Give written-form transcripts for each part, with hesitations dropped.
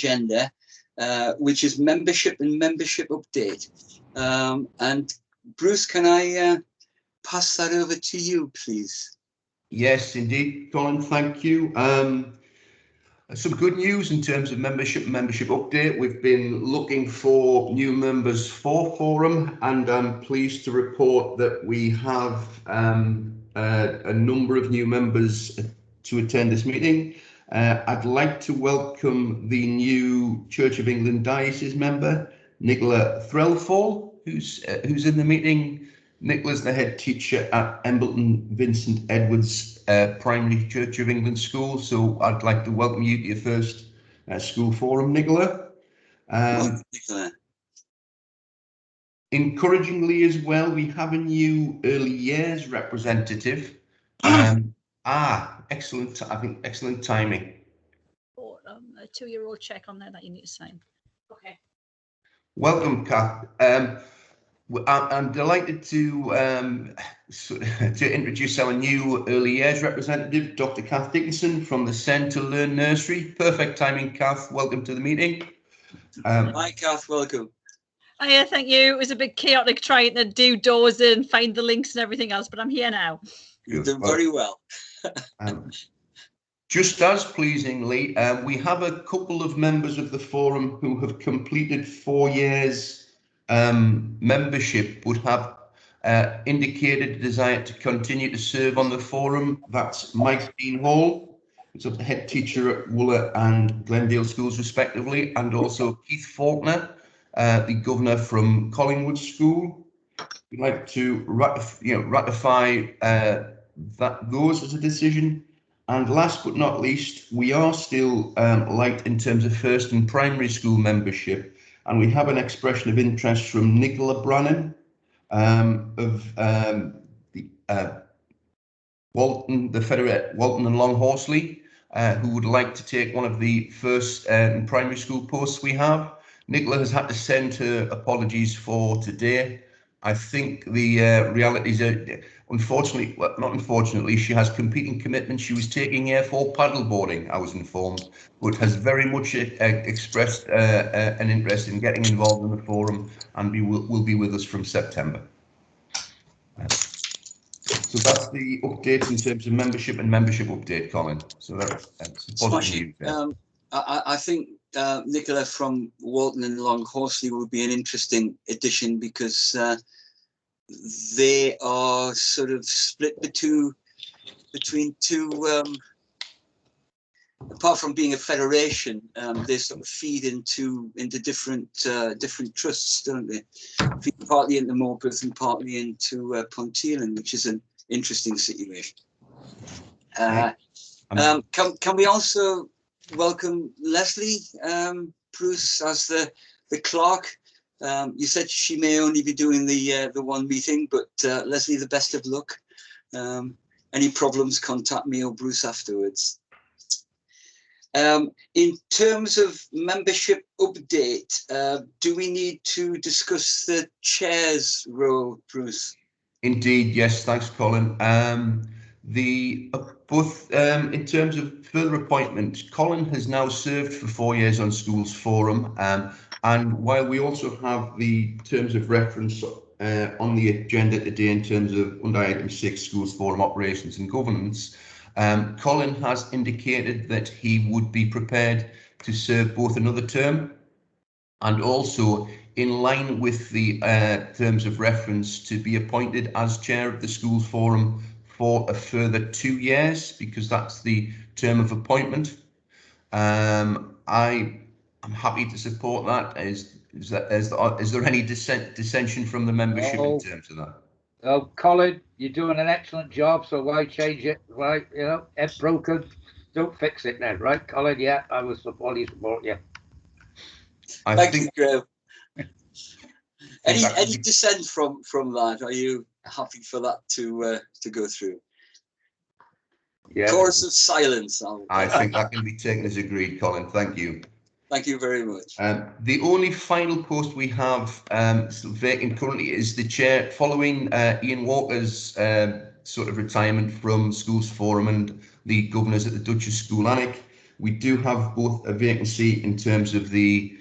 agenda, which is membership and membership update. And Bruce, can I pass that over to you, please? Yes, indeed, Colin, thank you. Some good news in terms of membership update. We've been looking for new members for Forum, and I'm pleased to report that we have a number of new members to attend this meeting. I'd like to welcome the new Church of England Diocese member, Nicola Threlfall, who's in the meeting. Nicola's the head teacher at Embleton Vincent Edwards Primary Church of England School. So I'd like to welcome you to your first school forum, Nicola. Nicola. Encouragingly as well, we have a new early years representative. Excellent. I think excellent timing. A 2-year-old check on there that you need to sign. Okay. Welcome, Kath. I'm delighted to introduce our new early years representative, Dr. Kath Dickinson from the Send to Learn Nursery. Perfect timing, Kath. Welcome to the meeting. Hi, Kath. Welcome. Yeah, thank you. It was a bit chaotic trying to do doors and find the links and everything else, but I'm here now. You've done very well. Just as pleasingly, we have a couple of members of the forum who have completed 4 years membership, would have indicated a desire to continue to serve on the forum. That's Mike Dean Hall, who's the head teacher at Wooler and Glendale schools respectively, and also Keith Faulkner, the governor from Collingwood School. We'd like to ratify those as a decision. And last but not least, we are still light in terms of first and primary school membership. And we have an expression of interest from Nicola Brannan of the Walton and Long Horsley, who would like to take one of the first primary school posts we have. Nicola has had to send her apologies for today. I think the realities are, unfortunately, well, not unfortunately, she has competing commitments. She was taking airfall paddleboarding, I was informed, but has very much expressed an interest in getting involved in the forum, and will be with us from September. So that's the update in terms of membership and membership update, Colin. So that's positive news. I think Nicola from Walton and Long Horsley would be an interesting addition, because they are sort of split between two. Apart from being a federation, they sort of feed into different trusts, don't they? Feed partly into Morpeth and partly into Ponteland, which is an interesting situation. Can we also welcome Leslie Bruce as the clerk? You said she may only be doing the one meeting, but Leslie, the best of luck. Any problems, contact me or Bruce afterwards. In terms of membership update, do we need to discuss the chair's role, Bruce? Indeed, yes. Thanks, Colin. In terms of further appointment, Colin has now served for 4 years on Schools Forum, and while we also have the terms of reference on the agenda today in terms of under item 6, Schools Forum operations and governance, Colin has indicated that he would be prepared to serve both another term and also, in line with the terms of reference, to be appointed as chair of the Schools Forum for a further 2 years, because that's the term of appointment. I'm happy to support that. Is there any dissension from the membership in terms of that? Oh, Colin, you're doing an excellent job, so why change it? Right, it's broken. Don't fix it then, right, Colin? Yeah, I will fully support you. Thank you, Graham. Any dissent from that? Are you happy for that to go through? Yeah. Chorus of silence. I think that can be taken as agreed, Colin. Thank you. Thank you very much. The only final post we have vacant currently is the chair, following Ian Walker's sort of retirement from Schools Forum and the governors at the Duchess School Annick. We do have both a vacancy in terms of the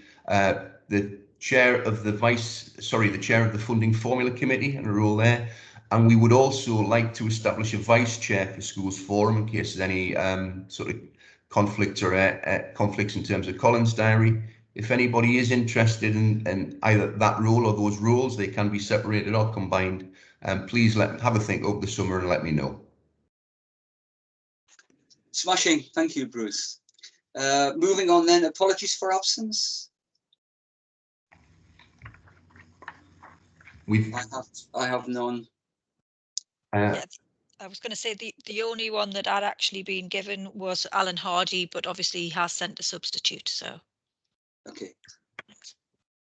chair of the chair of the funding formula committee and a role there. And we would also like to establish a vice chair for schools forum in case there's any sort of conflicts or conflicts in terms of Colin's diary. If anybody is interested in either that role or those roles, they can be separated or combined. Please have a think over the summer and let me know. Smashing. Thank you, Bruce. Moving on then, apologies for absence. I have none. Yeah, I was going to say the only one that had actually been given was Alan Hardy, but obviously he has sent a substitute. So. Okay.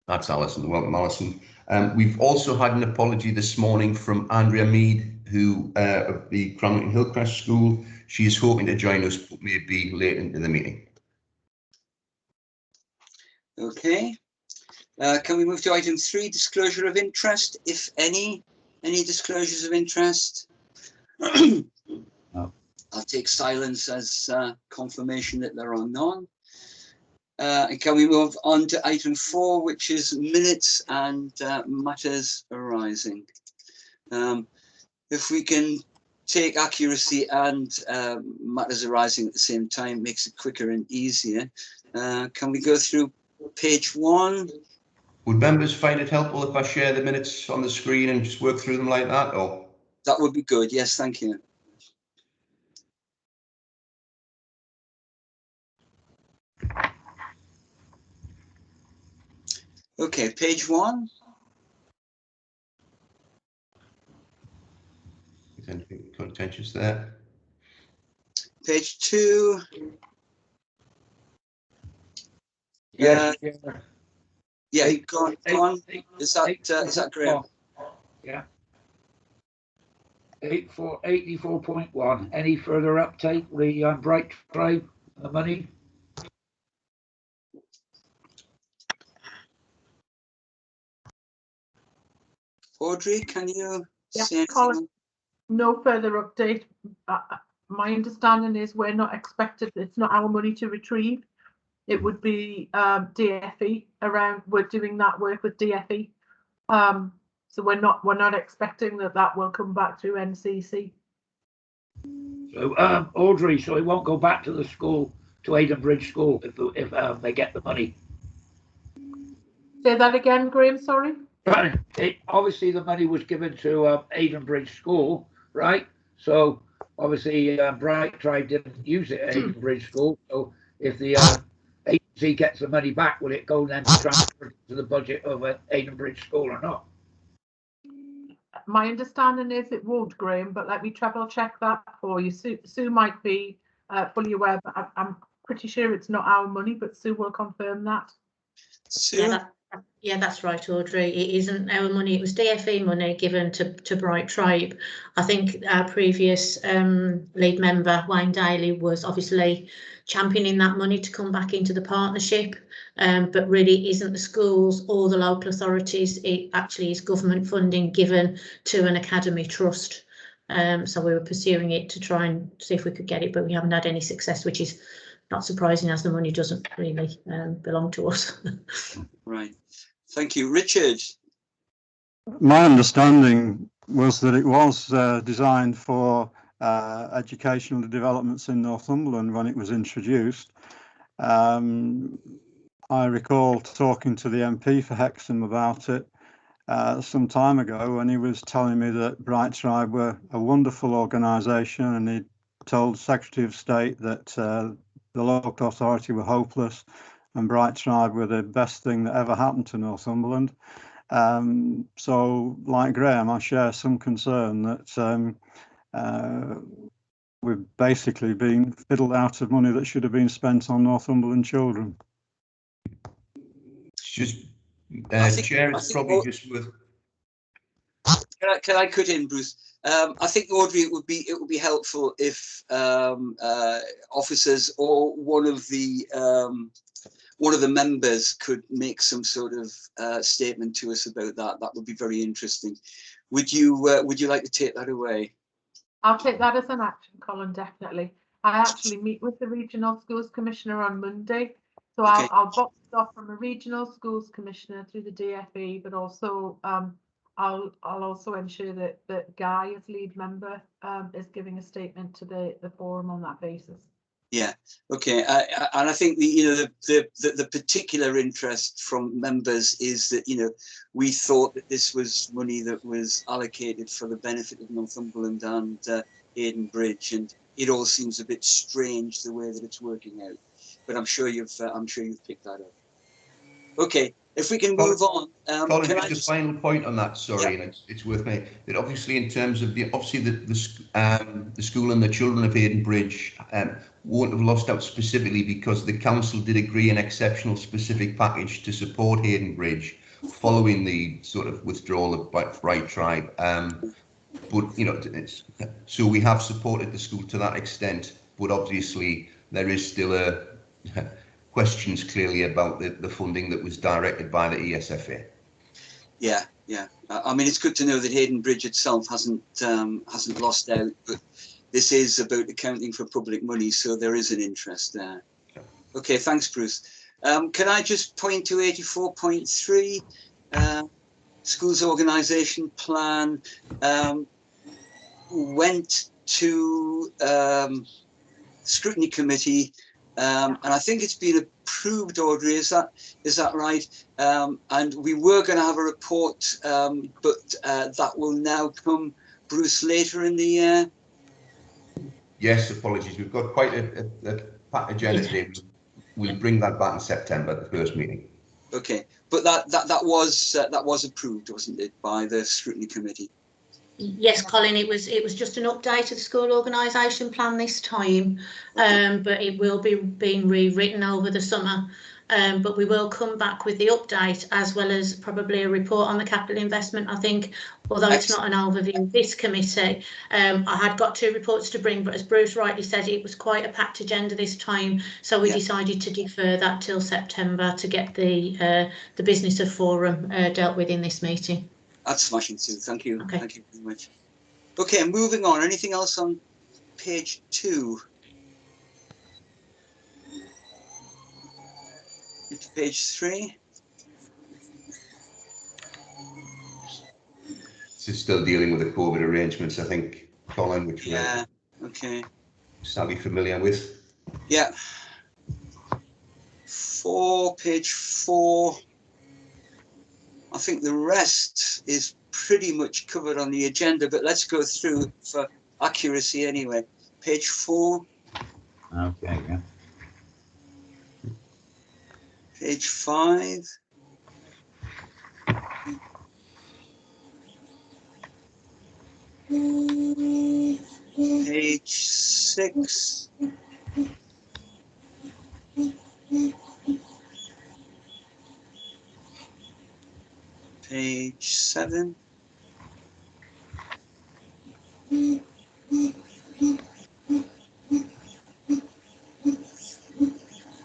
That's Alison. Welcome, Alison. We've also had an apology this morning from Andrea Mead, who of the Cranley Hillcrest School. She is hoping to join us, but may be late into the meeting. Okay. Can we move to item 3, disclosure of interest, if any? Any disclosures of interest? No. I'll take silence as confirmation that there are none. And can we move on to item 4, which is minutes and matters arising? If we can take accuracy and matters arising at the same time, makes it quicker and easier. Can we go through page 1? Would members find it helpful if I share the minutes on the screen and just work through them like that? Or That would be good. Yes, thank you. Okay, page 1. is anything contentious there? Page 2. Yes. Yeah, go on. Is that Graham? Yeah. 84.1. Any further uptake? The Bright Tribe, the money. Audrey, can you say anything? Colin, no further update. My understanding is we're not expected, it's not our money to retrieve. It would be DFE around, we're doing that work with DFE. So we're not expecting that will come back through NCC. So Audrey, so it won't go back to the school, to Aidenbridge School, if they get the money. Say that again, Graham, sorry? Obviously the money was given to Aidenbridge School, right? So obviously Bright Tribe didn't use it at Aidenbridge School. So if the agency gets the money back, will it go then transfer to the budget of Aidenbridge School or not? My understanding is it won't, Graham, but let me treble check that for you. Sue might be fully aware, but I'm pretty sure it's not our money, but Sue will confirm that. Sue? Yeah, that's right, Audrey. It isn't our money. It was DFE money given to Bright Tribe. I think our previous lead member, Wayne Daly, was obviously championing that money to come back into the partnership, but really isn't the schools or the local authorities. It actually is government funding given to an academy trust. So we were pursuing it to try and see if we could get it, but we haven't had any success, which is not surprising as the money doesn't really belong to us. Right. Thank you. Richard? My understanding was that it was designed for educational developments in Northumberland when it was introduced. I recall talking to the MP for Hexham about it some time ago, and he was telling me that Bright Tribe were a wonderful organisation, and he told the Secretary of State that the local authority were hopeless and Bright Tribe were the best thing that ever happened to Northumberland. So, like Graham, I share some concern that we've basically been fiddled out of money that should have been spent on Northumberland children. It's just, Chair, it's probably just worth. Can I cut in, Bruce? I think, Audrey, it would be helpful if officers or one of the members could make some sort of statement to us about that. That would be very interesting. Would you like to take that away? I'll take that as an action, Colin, definitely. I actually meet with the Regional Schools Commissioner on Monday. So Okay. I'll box it off from a Regional Schools Commissioner through the DFE, but also I'll also ensure that Guy, as lead member, is giving a statement to the forum on that basis. Yeah. Okay. And I think the particular interest from members is that we thought that this was money that was allocated for the benefit of Northumberland and Hayden Bridge, and it all seems a bit strange the way that it's working out. But I'm sure you've picked that up. Okay. If we can move on. Colin, just a final point on that. Sorry, yeah. And it's worth making that obviously in terms of the school and the children of Hayden Bridge won't have lost out specifically because the council did agree an exceptional specific package to support Hayden Bridge following the sort of withdrawal of Bright Tribe. But so we have supported the school to that extent. But obviously there is still questions clearly about the funding that was directed by the ESFA. Yeah. I mean, it's good to know that Hayden Bridge itself hasn't lost out, but this is about accounting for public money, so there is an interest there. Okay, thanks, Bruce. Can I just point to 84.3? Schools organisation plan went to scrutiny committee. And I think it's been approved, Audrey. Is that right? And we were going to have a report, but that will now come, Bruce, later in the year. Yes, apologies. We've got quite a packed agenda today. We'll bring that back in September, the first meeting. Okay, but that was approved, wasn't it, by the scrutiny committee? Yes, Colin, it was just an update of the school organisation plan this time, but it will be being rewritten over the summer. But we will come back with the update as well as probably a report on the capital investment. I think, although it's not an overview of this committee, I had got 2 reports to bring, but as Bruce rightly said, it was quite a packed agenda this time, so we decided to defer that till September to get the business of forum dealt with in this meeting. That's smashing, Sue. Thank you. Okay. Thank you very much. Okay, moving on. Anything else on page 2? Into page 3. This is still dealing with the COVID arrangements, I think, Colin, which we're sadly familiar with. Yeah. Page 4. I think the rest is pretty much covered on the agenda, but let's go through for accuracy anyway. Page 4. Okay, yeah. Page 5. Page 6. Page 7.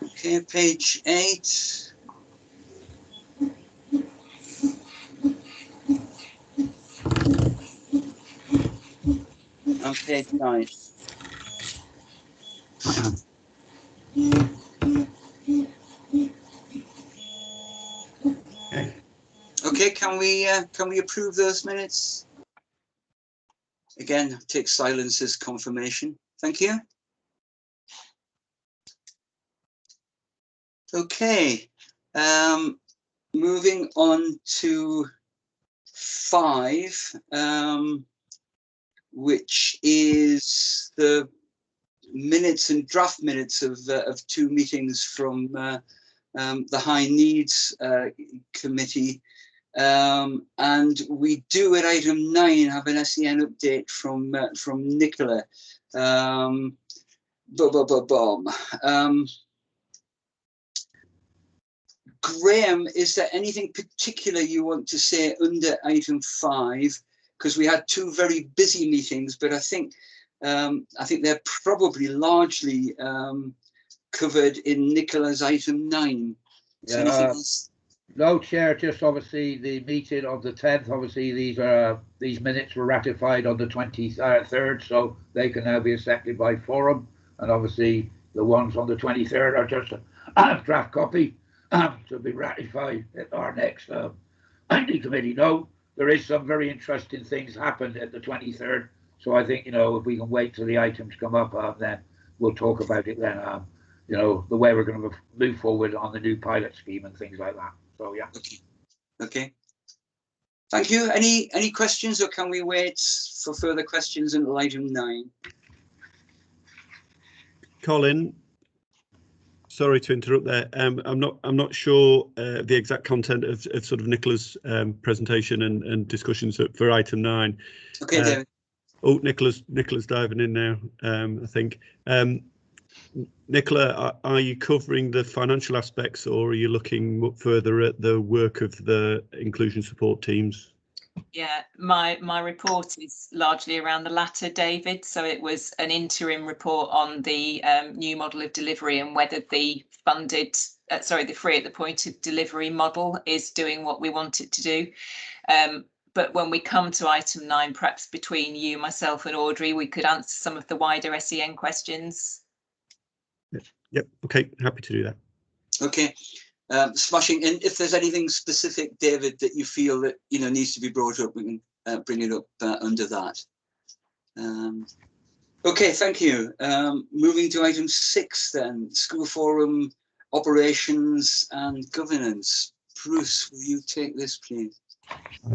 Okay, page 8. And page 9. Okay, can we approve those minutes? Again, take silence as confirmation. Thank you. Okay, moving on to 5, which is the minutes and draft minutes of 2 meetings from the High Needs Committee. And we do at item 9 have an SEN update from Nicola. Graham, is there anything particular you want to say under item 5? Because we had 2 very busy meetings, but I think they're probably largely covered in Nicola's item 9. So anything else? No, Chair, just obviously the meeting of the 10th, obviously these minutes were ratified on the 23rd, so they can now be accepted by forum. and obviously the ones on the 23rd are just a draft copy to be ratified at our next committee. No, there is some very interesting things happened at the 23rd, so I think, you know, if we can wait till the items come up, then we'll talk about it then. You know, the way we're going to move forward on the new pilot scheme and things like that. So yeah. Okay. Thank you. Any questions, or can we wait for further questions until item 9? Colin, sorry to interrupt there. I'm not sure the exact content of sort of Nicola's presentation and discussions for item 9. Okay, David. Oh, Nicola's diving in now. I think. Nicola, are you covering the financial aspects, or are you looking further at the work of the inclusion support teams? Yeah, my report is largely around the latter, David. So it was an interim report on the new model of delivery and whether the the free at the point of delivery model is doing what we want it to do. But when we come to item 9, perhaps between you, myself and Audrey, we could answer some of the wider SEN questions. Yep. Okay. Happy to do that. Okay. Smashing. And if there's anything specific, David, that you feel that, you know, needs to be brought up, we can bring it up under that. Okay, thank you. Moving to item 6 then, school forum operations and governance. Bruce, will you take this, please?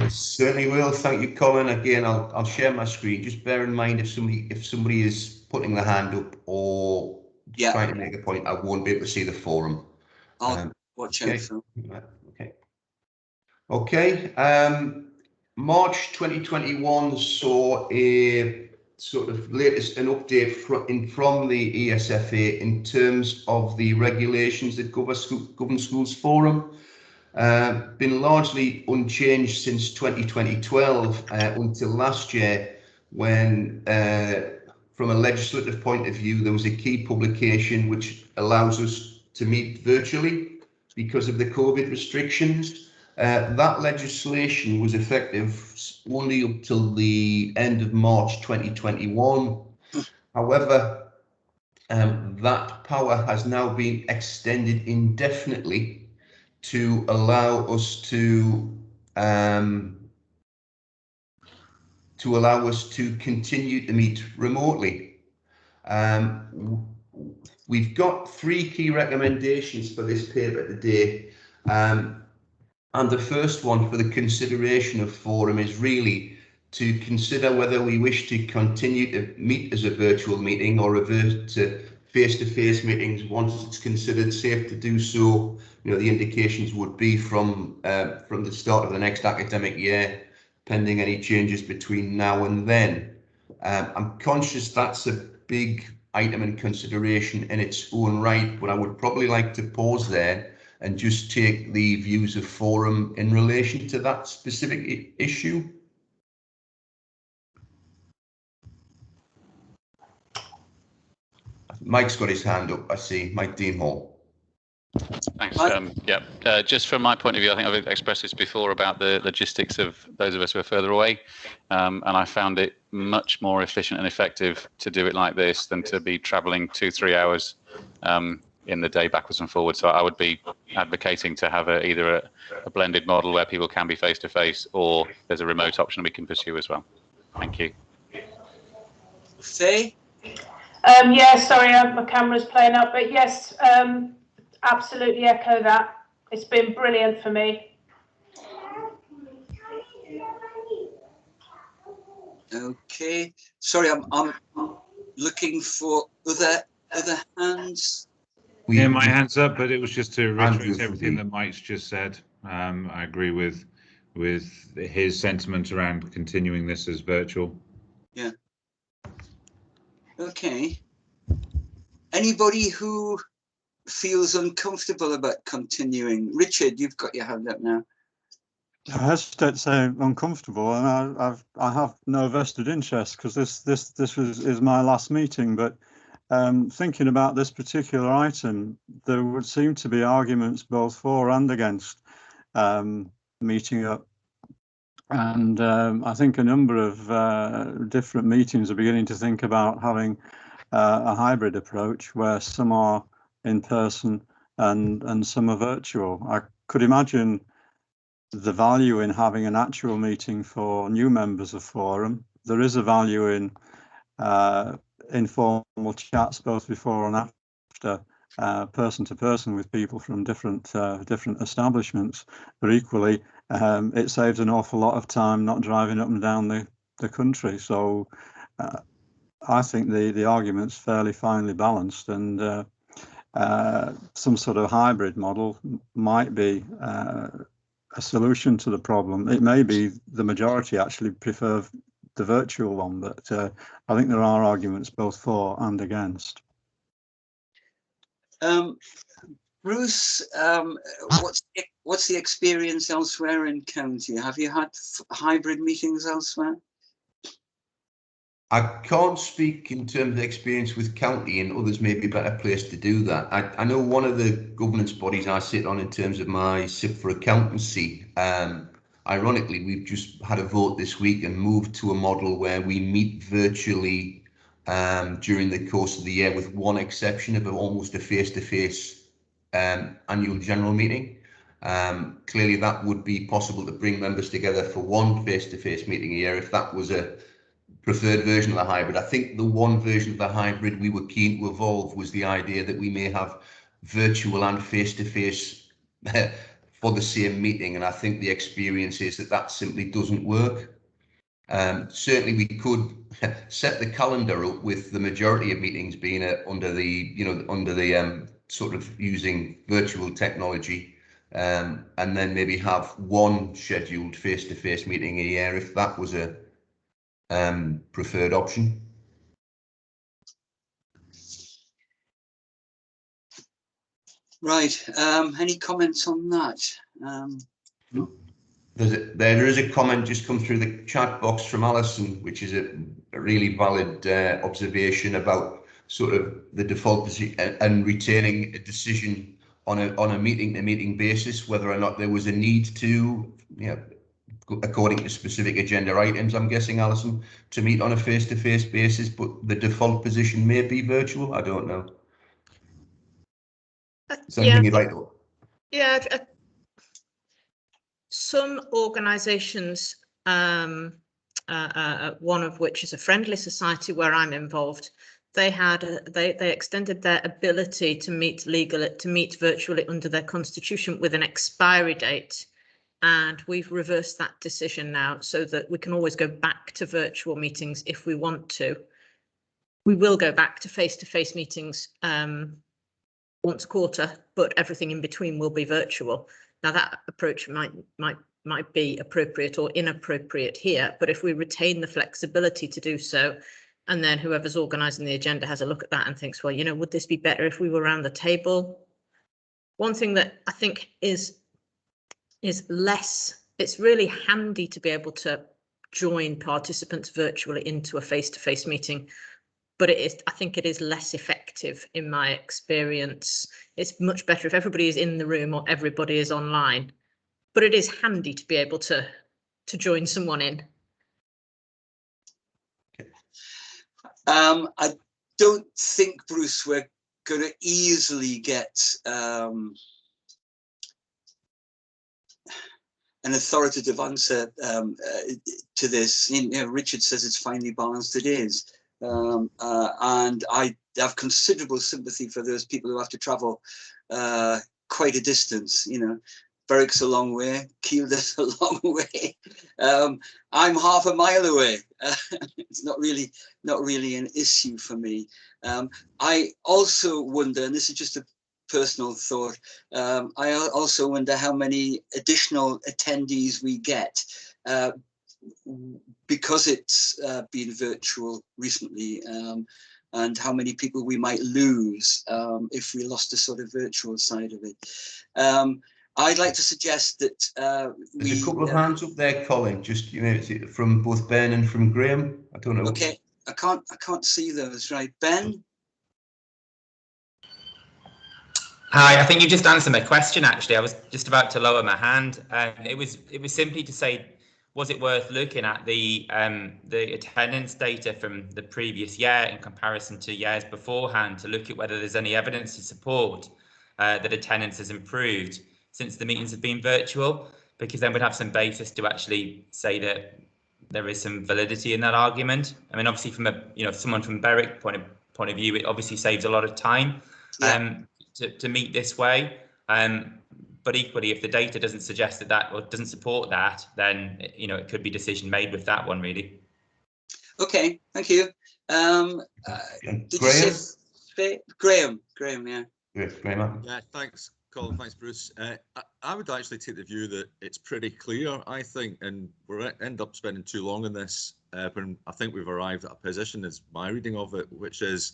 I certainly will. Thank you, Colin. Again, I'll share my screen. Just bear in mind, if somebody is putting their hand up or trying to make a point, I won't be able to see the forum. I'll watch out for. Okay. March 2021 saw a sort of an update from the ESFA in terms of the regulations that govern schools forum. Been largely unchanged since 2012 until last year, when from a legislative point of view, there was a key publication which allows us to meet virtually because of the COVID restrictions. That legislation was effective only up till the end of March 2021. However, that power has now been extended indefinitely to allow us to continue to meet remotely. We've got 3 key recommendations for this paper today, and the first one for the consideration of forum is really to consider whether we wish to continue to meet as a virtual meeting or revert to face-to-face meetings once it's considered safe to do so. You know, the indications would be from the start of the next academic year, pending any changes between now and then. I'm conscious that's a big item in consideration in its own right, but I would probably like to pause there and just take the views of forum in relation to that specific issue. Mike's got his hand up, I see. Mike Deanhall. Thanks. Just from my point of view, I think I've expressed this before about the logistics of those of us who are further away, and I found it much more efficient and effective to do it like this than to be travelling 2-3 hours in the day backwards and forwards. So I would be advocating to have either a blended model where people can be face-to-face, or there's a remote option we can pursue as well. Thank you. Faye? Yeah, sorry, my camera's playing up, but yes, absolutely echo that. It's been brilliant for me. Okay, sorry, I'm looking for other hands. Yeah, my hand's up, but it was just to reiterate everything that Mike's just said. I agree with his sentiment around continuing this as virtual. Yeah. Okay. Anybody who feels uncomfortable about continuing? Richard, you've got your hand up now. I hesitate to say uncomfortable, and I have no vested interest because this is my last meeting. But thinking about this particular item, there would seem to be arguments both for and against meeting up. And I think a number of different meetings are beginning to think about having a hybrid approach where some are in person and some are virtual. I could imagine the value in having an actual meeting for new members of Forum. There is a value in informal chats both before and after, person to person with people from different establishments. But equally, it saves an awful lot of time not driving up and down the country. So I think the argument's fairly finely balanced, and some sort of hybrid model might be a solution to the problem. It may be the majority actually prefer the virtual one, but I think there are arguments both for and against. Bruce, what's the experience elsewhere in county? Have you had hybrid meetings elsewhere? I can't speak in terms of experience with county, and others may be a better place to do that. I know one of the governance bodies I sit on in terms of my SIP for accountancy, ironically, we've just had a vote this week and moved to a model where we meet virtually during the course of the year, with one exception of almost a face-to-face annual general meeting. Clearly, that would be possible to bring members together for one face-to-face meeting a year if that was a preferred version of the hybrid. I think the one version of the hybrid we were keen to evolve was the idea that we may have virtual and face-to-face for the same meeting, and I think the experience is that simply doesn't work. Certainly we could set the calendar up with the majority of meetings being under the sort of using virtual technology, and then maybe have one scheduled face-to-face meeting a year if that was a preferred option. Right. Any comments on that? There is a comment just come through the chat box from Alison, which is a really valid observation about sort of the default position and retaining a decision on a meeting-to-meeting basis, whether or not there was a need to, according to specific agenda items, I'm guessing, Alison, to meet on a face-to-face basis, but the default position may be virtual. I don't know. Is there anything you'd like to? Yeah, some organisations, one of which is a friendly society where I'm involved, they extended their ability to meet virtually under their constitution with an expiry date. And we've reversed that decision now so that we can always go back to virtual meetings if we want to. We will go back to face-to-face meetings once a quarter, but everything in between will be virtual. Now that approach might be appropriate or inappropriate here, but if we retain the flexibility to do so, and then whoever's organising the agenda has a look at that and thinks, well, would this be better if we were around the table? One thing that I think is less, it's really handy to be able to join participants virtually into a face-to-face meeting, but I think it is less effective in my experience. It's much better if everybody is in the room or everybody is online, but it is handy to be able to join someone in. I don't think, Bruce, we're going to easily get an authoritative answer to this. Richard says it's finely balanced. It is, and I have considerable sympathy for those people who have to travel quite a distance. Berwick's a long way, Kielder's a long way. I'm half a mile away. It's not really an issue for me. I also wonder, and this is just a personal thought, I also wonder how many additional attendees we get because it's been virtual recently, and how many people we might lose if we lost the sort of virtual side of it. I'd like to suggest that there's a couple of hands up there, Colin. Just from both Ben and from Graham. I don't know. Okay, I can't see those. Right, Ben. Hi, I think you just answered my question. Actually, I was just about to lower my hand, and it was simply to say was it worth looking at the attendance data from the previous year in comparison to years beforehand to look at whether there's any evidence to support that attendance has improved since the meetings have been virtual? Because then we'd have some basis to actually say that there is some validity in that argument. I mean, obviously, from a someone from Berwick point of view, it obviously saves a lot of time to meet this way. But equally, if the data doesn't suggest that or doesn't support that, then it could be decision made with that one, really. Okay, thank you. Did Graham? you say Graham? Yeah. Graham. Yeah, thanks, Colin. Thanks, Bruce. I would actually take the view that it's pretty clear, I think, and we'll end up spending too long on this, but I think we've arrived at a position, is my reading of it, which is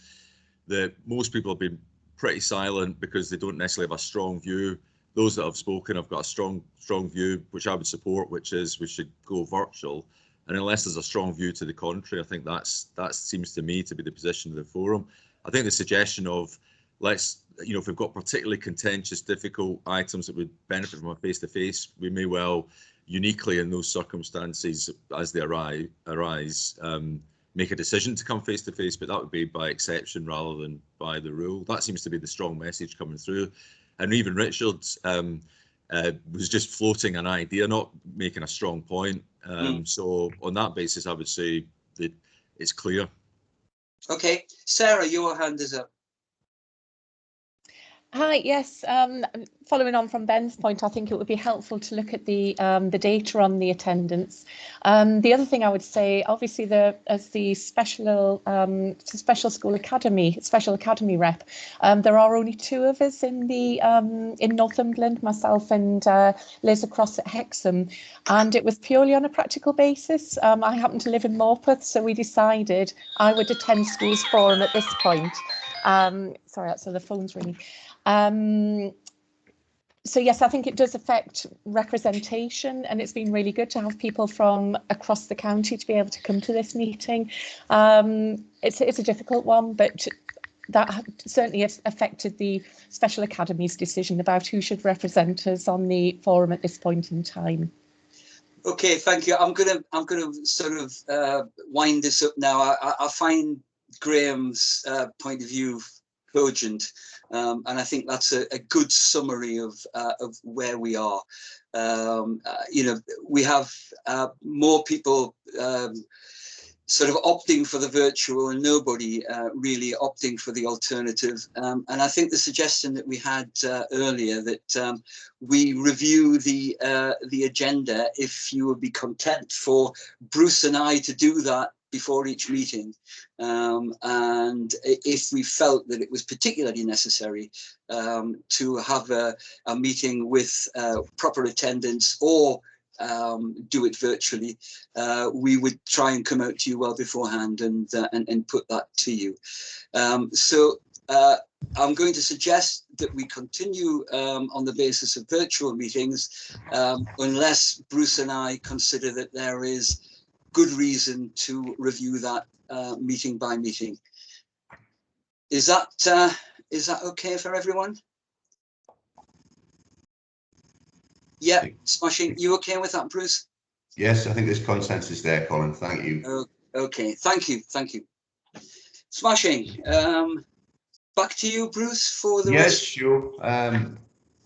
that most people have been pretty silent because they don't necessarily have a strong view. Those that have spoken have got a strong view, which I would support, which is we should go virtual. And unless there's a strong view to the contrary, I think that seems to me to be the position of the forum. I think the suggestion of let's, if we've got particularly contentious, difficult items that would benefit from a face-to-face, we may well uniquely in those circumstances as they arise, make a decision to come face-to-face, but that would be by exception rather than by the rule. That seems to be the strong message coming through. And even Richards was just floating an idea, not making a strong point. So on that basis, I would say that it's clear. Okay, Sarah, your hand is up. Hi, yes, following on from Ben's point, I think it would be helpful to look at the data on the attendance. The other thing I would say, obviously, as the special school academy, special academy rep, there are only two of us in Northumberland, myself and Liz across at Hexham, and it was purely on a practical basis. I happen to live in Morpeth, so we decided I would attend schools forum at this point. Sorry, so the phone's ringing. So yes, I think it does affect representation, and it's been really good to have people from across the county to be able to come to this meeting. It's a difficult one, but that certainly has affected the Special Academy's decision about who should represent us on the forum at this point in time. Okay, thank you. I'm gonna sort of wind this up now. I find Graham's point of view cogent, and I think that's a good summary of where we are. We have more people sort of opting for the virtual and nobody really opting for the alternative. And I think the suggestion that we had earlier that we review the agenda, if you would be content for Bruce and I to do that before each meeting, and if we felt that it was particularly necessary to have a meeting with proper attendance or do it virtually, we would try and come out to you well beforehand and put that to you. So I'm going to suggest that we continue on the basis of virtual meetings, unless Bruce and I consider that there is good reason to review that meeting by meeting. Is that okay for everyone? Yeah, smashing. You okay with that, Bruce? Yes, I think there's consensus there, Colin. Thank you. Okay, thank you. Smashing. Back to you, Bruce, for the rest. Sure.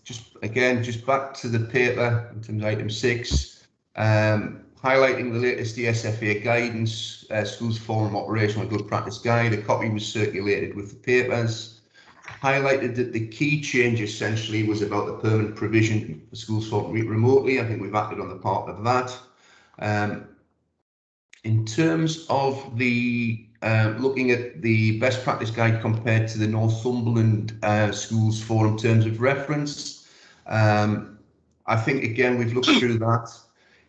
Just back to the paper in terms of item 6. Highlighting the latest ESFA guidance, Schools Forum Operational Good Practice Guide. A copy was circulated with the papers. Highlighted that the key change essentially was about the permanent provision for schools to operate remotely. I think we've acted on the part of that. In terms of the looking at the best practice guide compared to the Northumberland Schools Forum terms of reference, I think again we've looked through that.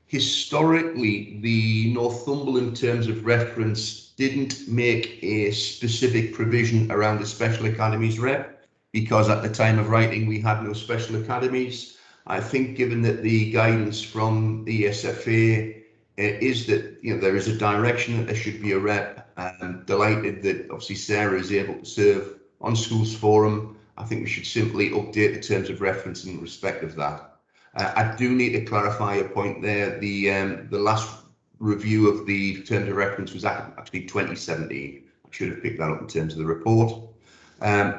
Historically, the Northumberland terms of reference didn't make a specific provision around the special academies rep, because at the time of writing we had no special academies. I think given that the guidance from the ESFA is that there is a direction that there should be a rep, and delighted that obviously Sarah is able to serve on Schools Forum. I think we should simply update the terms of reference in respect of that. I do need to clarify a point there. The last review of the terms of reference was actually 2017. I should have picked that up in terms of the report.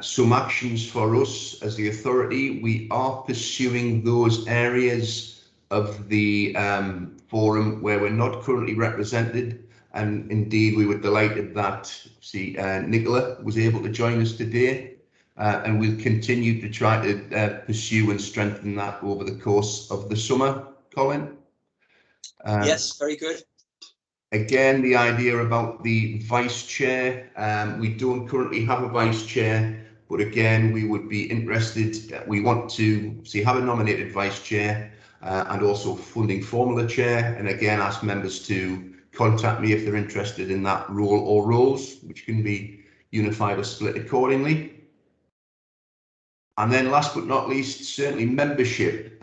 Some actions for us as the authority, we are pursuing those areas of the forum where we're not currently represented, and indeed we were delighted that Nicola was able to join us today, and we'll continue to try to pursue and strengthen that over the course of the summer. Colin? Yes, very good. Again, the idea about the vice chair, we don't currently have a vice chair, but again, we would be interested, we want to have a nominated vice chair and also funding formula chair, and again, ask members to contact me if they're interested in that role or roles, which can be unified or split accordingly. And then last but not least, certainly membership.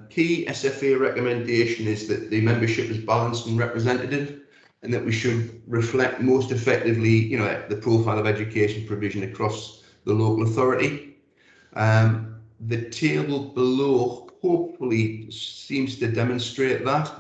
Key SFA recommendation is that the membership is balanced and representative, and that we should reflect most effectively, the profile of education provision across the local authority. The table below hopefully seems to demonstrate that.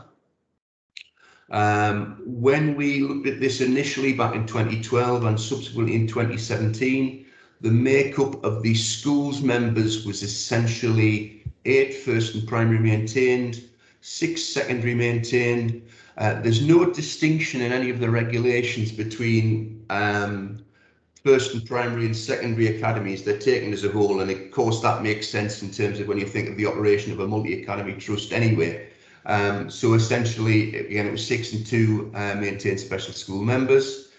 When we looked at this initially back in 2012 and subsequently in 2017, the makeup of the schools members was essentially 8 first and primary maintained, 6 secondary maintained. There's no distinction in any of the regulations between first and primary and secondary academies. They're taken as a whole, and of course that makes sense in terms of when you think of the operation of a multi-academy trust anyway. So essentially, again, it was 6 and 2 maintained special school members.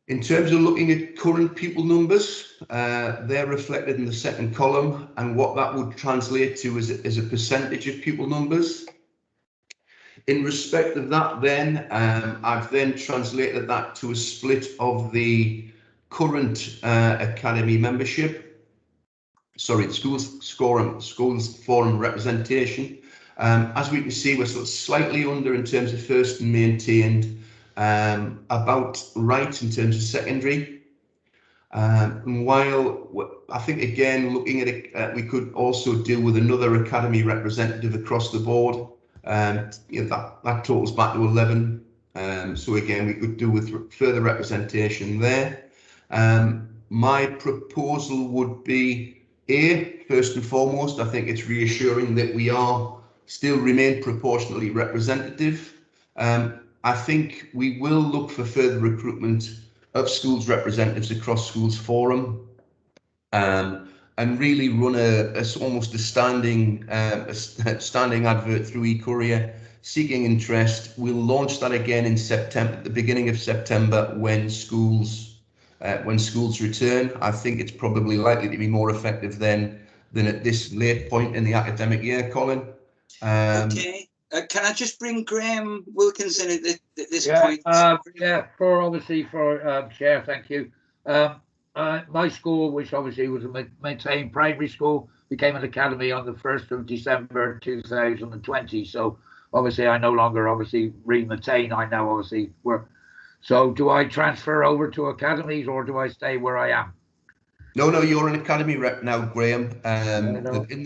In terms of looking at current pupil numbers, they're reflected in the second column, and what that would translate to is a percentage of pupil numbers. In respect of that, then, I've then translated that to a split of the current academy membership. Sorry, the schools forum representation. As we can see, we're sort of slightly under in terms of first and maintained, about right in terms of secondary. And while I think, again, looking at it, we could also do with another academy representative across the board. That totals back to 11. So again, we could do with further representation there. My proposal would be first and foremost, I think it's reassuring that we still remain proportionally representative. I think we will look for further recruitment of schools representatives across schools forum, and really run almost a standing advert through eCourier seeking interest. We'll launch that again in September, at the beginning of September, when schools return. I think it's probably likely to be more effective then than at this late point in the academic year, Colin. Okay. Can I just bring Graham Wilkinson at this point? For Chair, thank you. My school, which obviously was a maintained primary school, became an academy on the 1st of December 2020. So obviously I no longer maintain. I now obviously work. So do I transfer over to academies, or do I stay where I am? No, you're an academy rep now, Graham.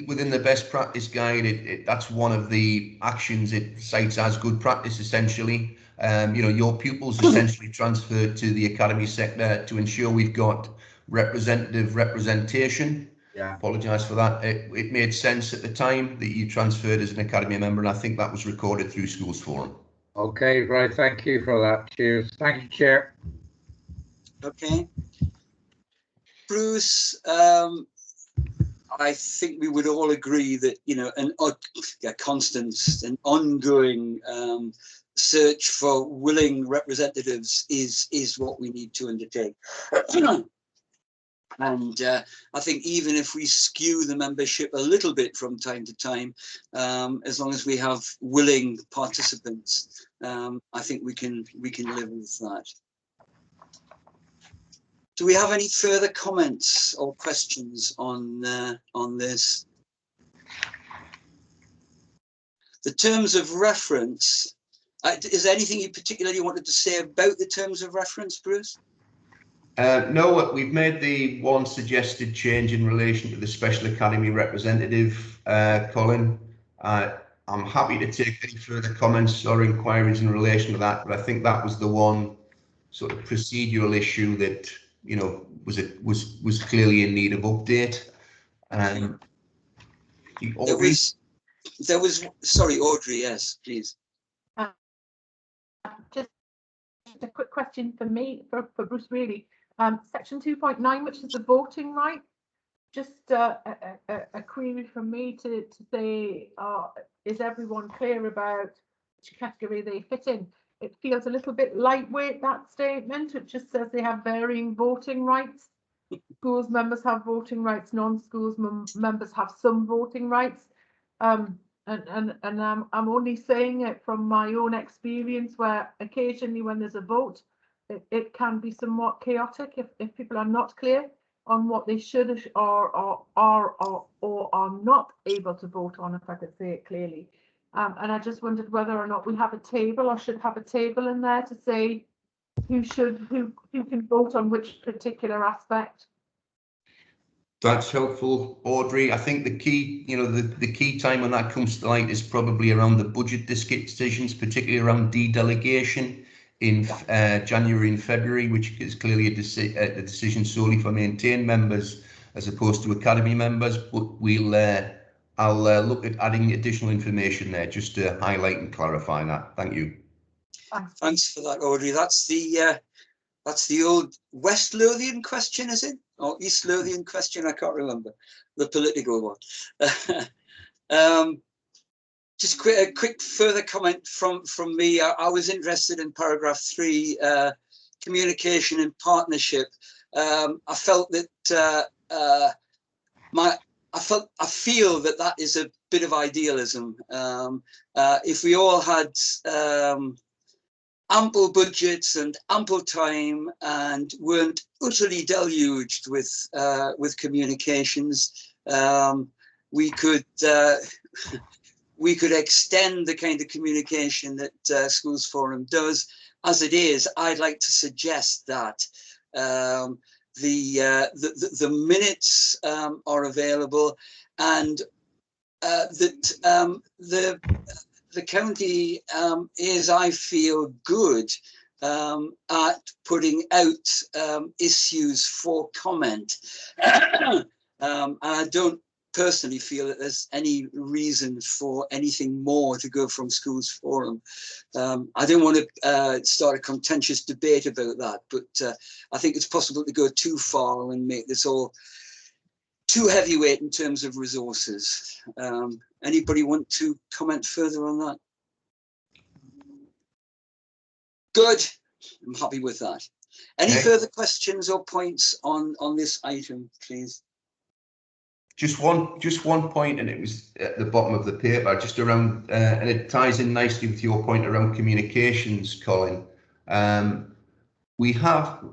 Within the best practice guide, that's one of the actions it cites as good practice, essentially. Your pupils essentially transferred to the academy sector to ensure we've got representation. Yeah. Apologise for that. It made sense at the time that you transferred as an academy member, and I think that was recorded through Schools Forum. Okay, right. Thank you for that. Cheers. Thank you, Chair. Okay. Bruce, I think we would all agree that, a constant and ongoing search for willing representatives is what we need to undertake. And I think even if we skew the membership a little bit from time to time, as long as we have willing participants, I think we can live with that. Do we have any further comments or questions on this? The terms of reference. Is there anything you particularly wanted to say about the terms of reference, Bruce? No, we've made the one suggested change in relation to the Special Academy representative, Colin. I'm happy to take any further comments or inquiries in relation to that, but I think that was the one sort of procedural issue that, you know, was clearly in need of update. There was, sorry, Audrey, yes, please. Just a quick question for me, for Bruce, really. Section 2.9, which is the voting right. Just a query from me to say, is everyone clear about which category they fit in? It feels a little bit lightweight, that statement. It just says they have varying voting rights. Schools members have voting rights, non-schools members have some voting rights. And I'm only saying it from my own experience, where occasionally when there's a vote, it can be somewhat chaotic if people are not clear on what they should or are not able to vote on, if I could say it clearly. And I just wondered whether or not we have a table or should have a table in there to say who can vote on which particular aspect. That's helpful, Audrey. I think the key, you know, the key time when that comes to light is probably around the budget decisions, particularly around de-delegation in January and February, which is clearly a decision solely for maintained members as opposed to academy members. But I'll look at adding additional information there just to highlight and clarify that. Thank you. Thanks for that, Audrey. That's the old West Lothian question, is it? Or East Lothian question? I can't remember. The political one. Just a quick further comment from me. I was interested in paragraph 3, communication and partnership. I felt that I feel that is a bit of idealism. If we all had ample budgets and ample time and weren't utterly deluged with communications, we could extend the kind of communication that Schools Forum does. As it is, I'd like to suggest that the minutes are available, and that the county is, I feel, good at putting out issues for comment. And I don't personally feel that there's any reason for anything more to go from Schools Forum. I don't want to start a contentious debate about that, but I think it's possible to go too far and make this all too heavyweight in terms of resources. Anybody want to comment further on that? Good. I'm happy with that. Any further questions or points on this item, please? Just one point, and it was at the bottom of the paper, just around, and it ties in nicely with your point around communications, Colin. We have,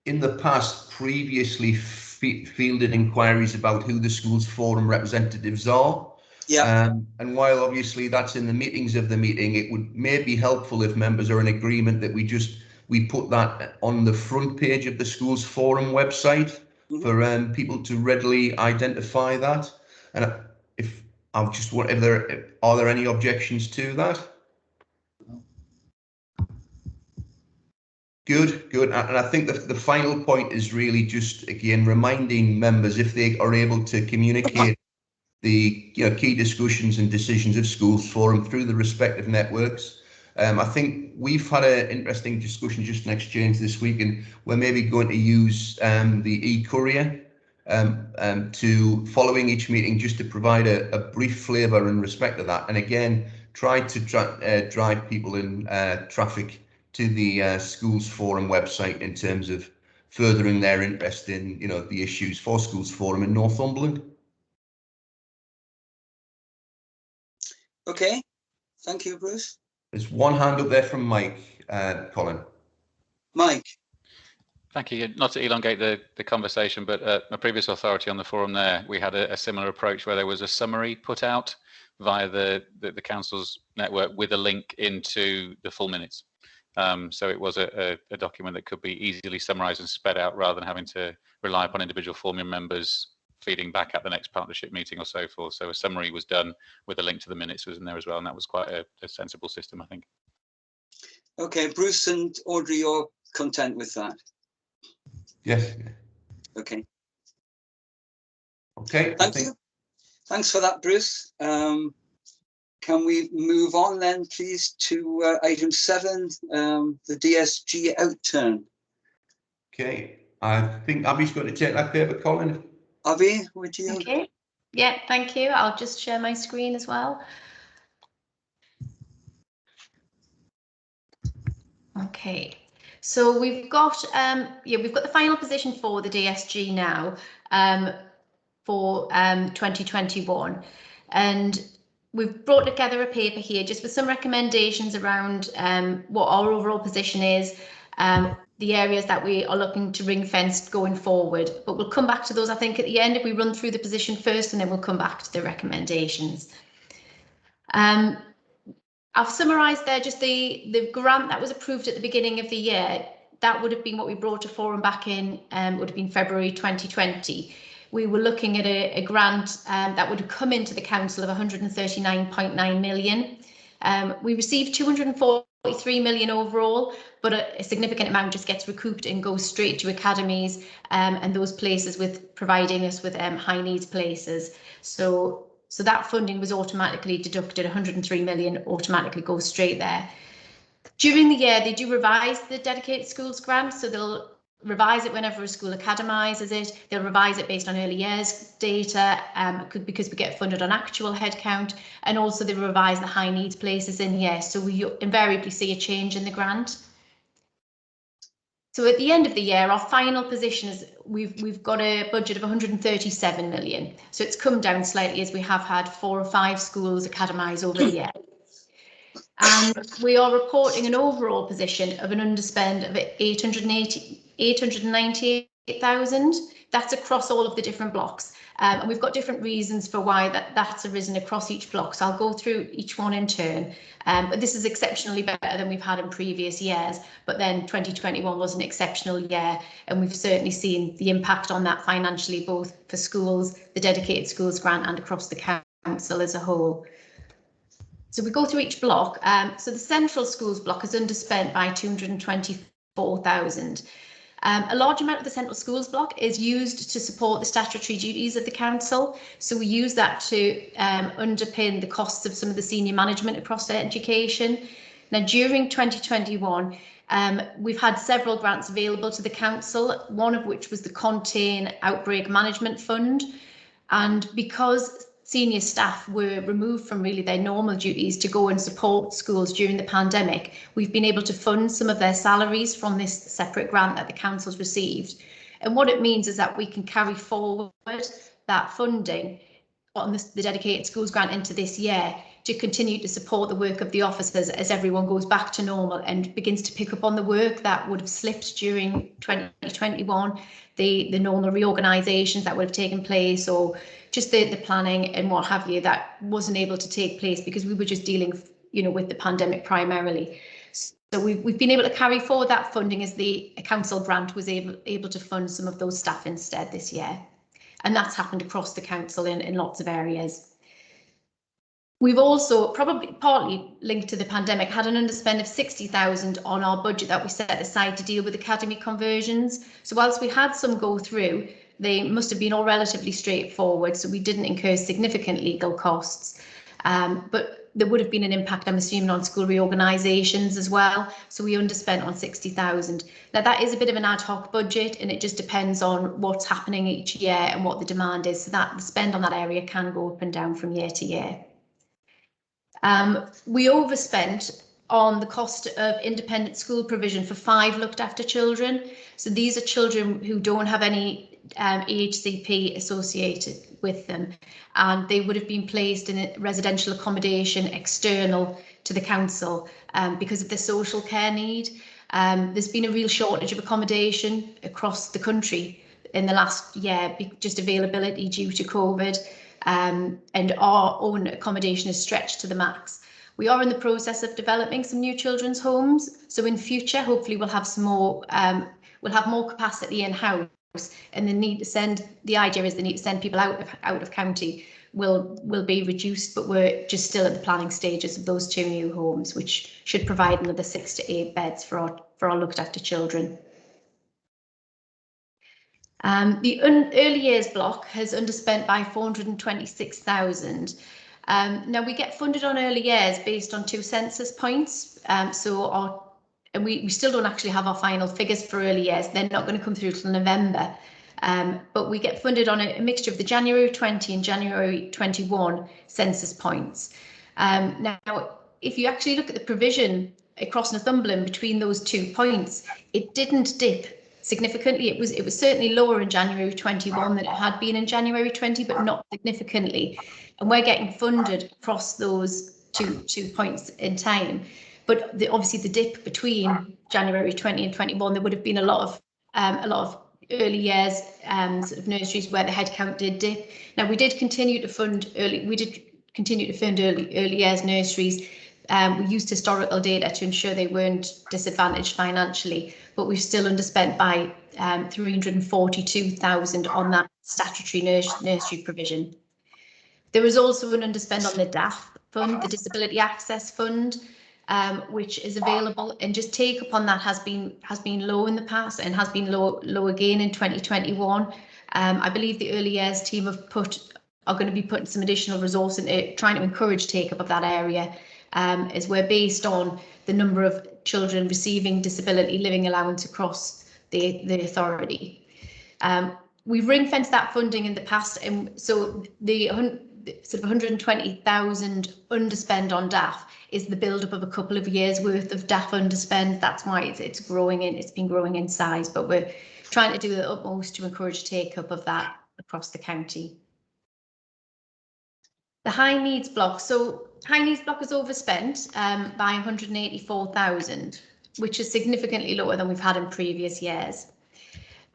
in the past, previously fielded inquiries about who the Schools Forum representatives are. Yeah. And while obviously that's in the meetings of the meeting, it may be helpful if members are in agreement that we put that on the front page of the Schools Forum website. Mm-hmm. For people to readily identify that. And if I'm just wondering, are there any objections to that? Good. And I think the final point is really just, again, reminding members, if they are able to communicate the key discussions and decisions of Schools Forum through the respective networks. I think we've had an interesting discussion, just an exchange this week, and we're maybe going to use the e-courier to following each meeting, just to provide a brief flavour in respect of that. And again, try to drive people in traffic to the Schools Forum website in terms of furthering their interest in the issues for Schools Forum in Northumberland. Okay, thank you, Bruce. There's one hand up there from Mike, Colin. Mike. Thank you. Not to elongate the conversation, but a previous authority on the forum there, we had a similar approach where there was a summary put out via the council's network with a link into the full minutes. So it was a document that could be easily summarised and sped out rather than having to rely upon individual forum members feeding back at the next partnership meeting or so forth. So a summary was done with a link to the minutes was in there as well, and that was quite a sensible system, I think. Okay, Bruce and Audrey, you're content with that? Yes. Okay. Okay. Thank you. Thanks for that, Bruce. Can we move on then, please, to item 7, the DSG outturn? Okay. I think Abby's going to take that paper, Colin. Abby, would you? Okay. Yeah, thank you. I'll just share my screen as well. Okay. So we've got we've got the final position for the DSG now for 2021, and we've brought together a paper here just with some recommendations around what our overall position is, the areas that we are looking to ring fence going forward. But we'll come back to those, I think, at the end if we run through the position first, and then we'll come back to the recommendations. I've summarised there just the grant that was approved at the beginning of the year. That would have been what we brought to forum back in, would have been February 2020. We were looking at a grant that would have come into the council of 139.9 million. We received 243 million overall, but a significant amount just gets recouped and goes straight to academies and those places with providing us with high needs places. So that funding was automatically deducted. 103 million automatically goes straight there. During the year, they do revise the dedicated schools grant, so they'll revise it whenever a school academises it. They'll revise it based on early years data, because we get funded on actual headcount, and also they revise the high needs places in here. So we invariably see a change in the grant. So at the end of the year, our final position is we've got a budget of 137 million. So it's come down slightly as we have had 4 or 5 schools academise over the year. And we are reporting an overall position of an underspend of 898,000. That's across all of the different blocks. And we've got different reasons for why that's arisen across each block. So I'll go through each one in turn. But this is exceptionally better than we've had in previous years. But then 2021 was an exceptional year, and we've certainly seen the impact on that financially, both for schools, the dedicated schools grant, and across the council as a whole. So we go through each block. So the central schools block is underspent by 224,000. A large amount of the central schools block is used to support the statutory duties of the council. So we use that to underpin the costs of some of the senior management across education. Now, during 2021, we've had several grants available to the council, one of which was the Contain Outbreak Management Fund. And because senior staff were removed from really their normal duties to go and support schools during the pandemic, we've been able to fund some of their salaries from this separate grant that the council's received. And what it means is that we can carry forward that funding on the dedicated schools grant into this year to continue to support the work of the officers as everyone goes back to normal and begins to pick up on the work that would have slipped during 2021, the normal reorganisations that would have taken place, or just the planning and what have you that wasn't able to take place because we were just dealing, with the pandemic primarily. So we've been able to carry forward that funding as the council grant was able to fund some of those staff instead this year. And that's happened across the council in lots of areas. We've also, probably partly linked to the pandemic, had an underspend of 60,000 on our budget that we set aside to deal with academy conversions. So whilst we had some go through, they must have been all relatively straightforward, so we didn't incur significant legal costs. But there would have been an impact, I'm assuming, on school reorganisations as well. So we underspent on 60,000. Now that is a bit of an ad hoc budget, and it just depends on what's happening each year and what the demand is. So that the spend on that area can go up and down from year to year. We overspent on the cost of independent school provision for 5 looked after children. So these are children who don't have any EHCP associated with them, and they would have been placed in a residential accommodation external to the council because of their social care need. There's been a real shortage of accommodation across the country in the last year, just availability due to COVID, and our own accommodation is stretched to the max. We are in the process of developing some new children's homes, so in future hopefully we'll have some more, we'll have more capacity in-house and the idea is the need to send people out of county will be reduced, but we're just still at the planning stages of those 2 new homes, which should provide another 6 to 8 beds for our looked after children. The early years block has underspent by 426,000. Now we get funded on early years based on 2 census points, and we still don't actually have our final figures for early years. They're not going to come through till November, but we get funded on a mixture of the January 20 and January 21 census points. Now, if you actually look at the provision across Northumberland between those 2 points, it didn't dip significantly. It was certainly lower in January 21 than it had been in January 20, but not significantly. And we're getting funded across those two points in time. But obviously the dip between January 20 and 21, there would have been a lot of early years sort of nurseries where the headcount did dip. Now we did continue to fund early years nurseries. We used historical data to ensure they weren't disadvantaged financially, but we've still underspent by 342,000 on that statutory nursery provision. There was also an underspend on the DAF fund, the Disability Access Fund, which is available, and just take up on that has been low in the past and has been low again in 2021. I believe the early years team are going to be putting some additional resource into trying to encourage take up of that area, as we're based on the number of children receiving disability living allowance across the authority. We've ring-fenced that funding in the past, and so the sort of 120,000 underspend on DAF is the build-up of a couple of years worth of DAF underspend. That's why it's growing it's been growing in size, but we're trying to do the utmost to encourage take-up of that across the county. The high needs block. So high needs block is overspent by 184,000, which is significantly lower than we've had in previous years.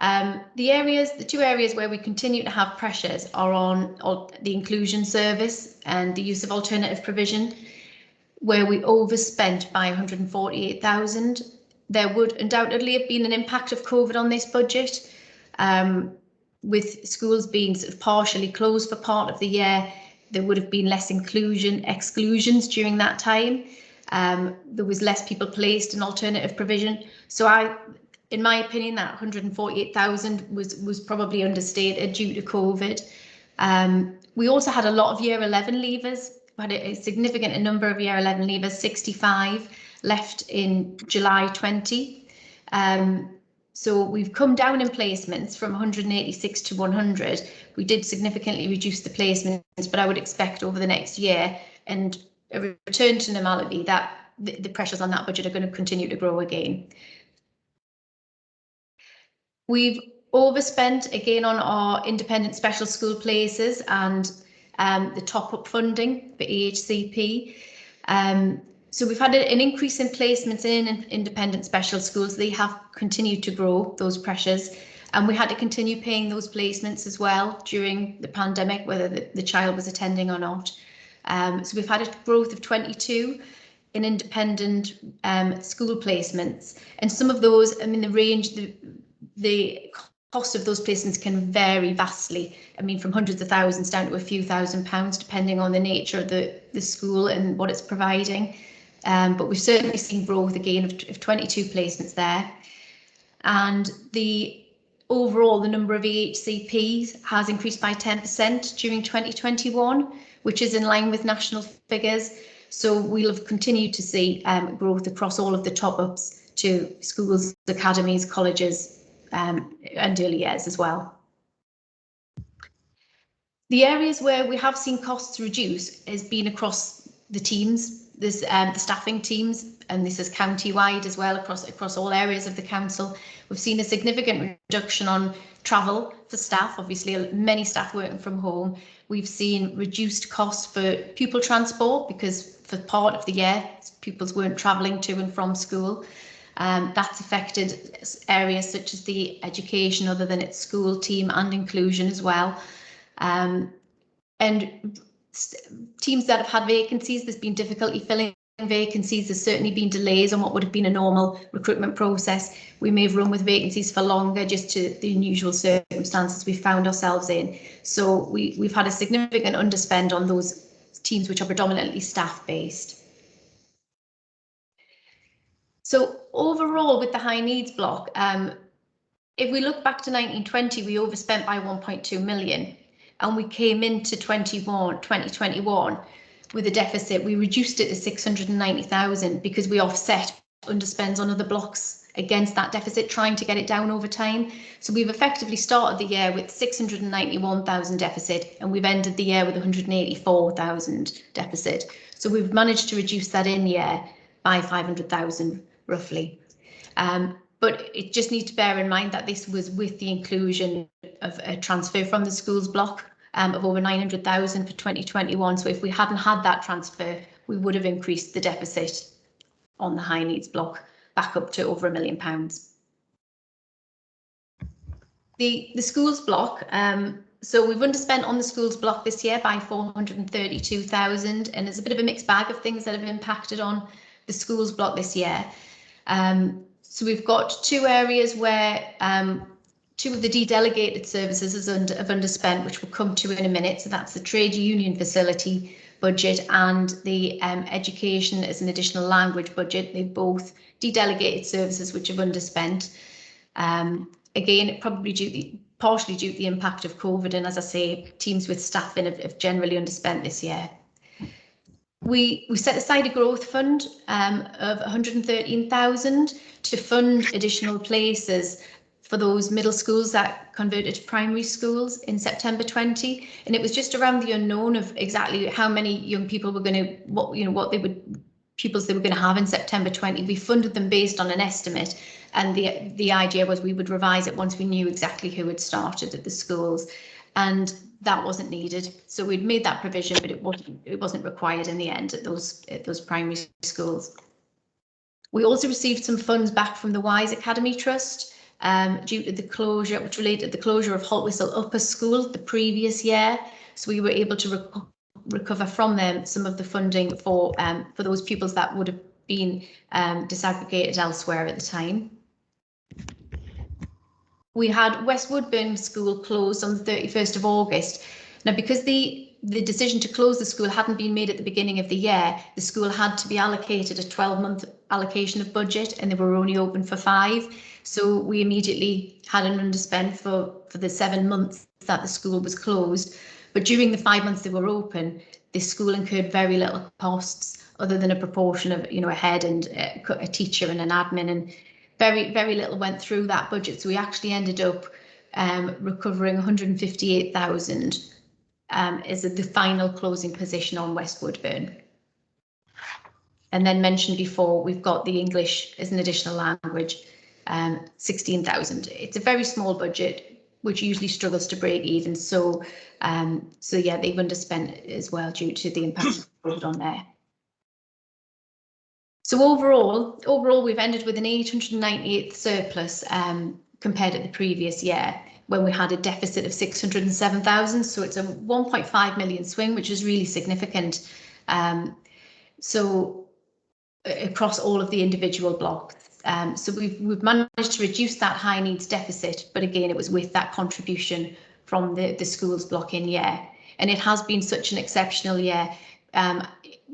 The 2 areas where we continue to have pressures are on the inclusion service and the use of alternative provision, where we overspent by 148,000. There would undoubtedly have been an impact of COVID on this budget, with schools being sort of partially closed for part of the year. There would have been less exclusions during that time. There was less people placed in alternative provision. So in my opinion, that 148,000 was probably understated due to COVID. We also had a lot of year 11 leavers. We had a significant number of year 11 leavers, 65 left in July 20. So we've come down in placements from 186 to 100. We did significantly reduce the placements, but I would expect over the next year and a return to normality that the pressures on that budget are going to continue to grow again. We've overspent again on our independent special school places and the top-up funding for EHCP. So we've had an increase in placements in independent special schools. They have continued to grow, those pressures, and we had to continue paying those placements as well during the pandemic, whether the child was attending or not. So we've had a growth of 22 in independent school placements, and some of those, I mean, the cost of those placements can vary vastly. I mean, from hundreds of thousands down to a few £1,000s, depending on the nature of the school and what it's providing. But we've certainly seen growth again of 22 placements there. And overall, the number of EHCPs has increased by 10% during 2021, which is in line with national figures. So we'll have continued to see growth across all of the top-ups to schools, academies, colleges, and early years as well. The areas where we have seen costs reduce has been across the teams. There's the staffing teams, and this is county-wide as well, across all areas of the council. We've seen a significant reduction on travel for staff, obviously many staff working from home. We've seen reduced costs for pupil transport because for part of the year, pupils weren't travelling to and from school. That's affected areas such as the education, other than its school team, and inclusion as well. And teams that have had vacancies, there's been difficulty filling vacancies. There's certainly been delays on what would have been a normal recruitment process. We may have run with vacancies for longer just to the unusual circumstances we found ourselves in. So we've had a significant underspend on those teams which are predominantly staff based. So overall with the high needs block, if we look back to 1920, we overspent by 1.2 million, and we came into 2021 with a deficit. We reduced it to 690,000 because we offset underspends on other blocks against that deficit, trying to get it down over time. So we've effectively started the year with 691,000 deficit, and we've ended the year with 184,000 deficit. So we've managed to reduce that in year by 500,000 roughly. But it just needs to bear in mind that this was with the inclusion of a transfer from the schools block of over 900,000 for 2021. So if we hadn't had that transfer, we would have increased the deficit on the high needs block back up to over £1 million. The schools block, so we've underspent on the schools block this year by 432,000, and there's a bit of a mixed bag of things that have impacted on the schools block this year. So we've got two areas where two of the de-delegated services have underspent, which we'll come to in a minute. So that's the trade union facility budget and the education as an additional language budget. They're both de-delegated services which have underspent. Again, probably partially due to the impact of COVID, and as I say, teams with staffing have generally underspent this year. We set aside a growth fund of 113,000 to fund additional places for those middle schools that converted to primary schools in September 20, and it was just around the unknown of exactly how many young people were going to, pupils they were going to have in September 20. We funded them based on an estimate, and the idea was we would revise it once we knew exactly who had started at the schools, and that wasn't needed. So we'd made that provision, but it wasn't required in the end at those primary schools. We also received some funds back from the Wise Academy Trust due to the closure, which related to the closure of Haltwhistle Upper School the previous year. So we were able to recover from them some of the funding for those pupils that would have been disaggregated elsewhere at the time. We had West Woodburn School closed on the 31st of August. Now, because the decision to close the school hadn't been made at the beginning of the year, the school had to be allocated a 12-month allocation of budget, and they were only open for 5. So we immediately had an underspend for the 7 months that the school was closed. But during the 5 months they were open, the school incurred very little costs other than a proportion of, a head and a teacher and an admin, and very little went through that budget. So we actually ended up recovering 158,000 as the final closing position on West Woodburn. And then mentioned before, we've got the English as an additional language, 16,000. It's a very small budget, which usually struggles to break even. So yeah, they've underspent as well due to the impact of on there. So overall, we've ended with an 898th surplus compared to the previous year, when we had a deficit of 607,000. So it's a 1.5 million swing, which is really significant. So across all of the individual blocks. So we've managed to reduce that high needs deficit, but again, it was with that contribution from the schools block in year. And it has been such an exceptional year.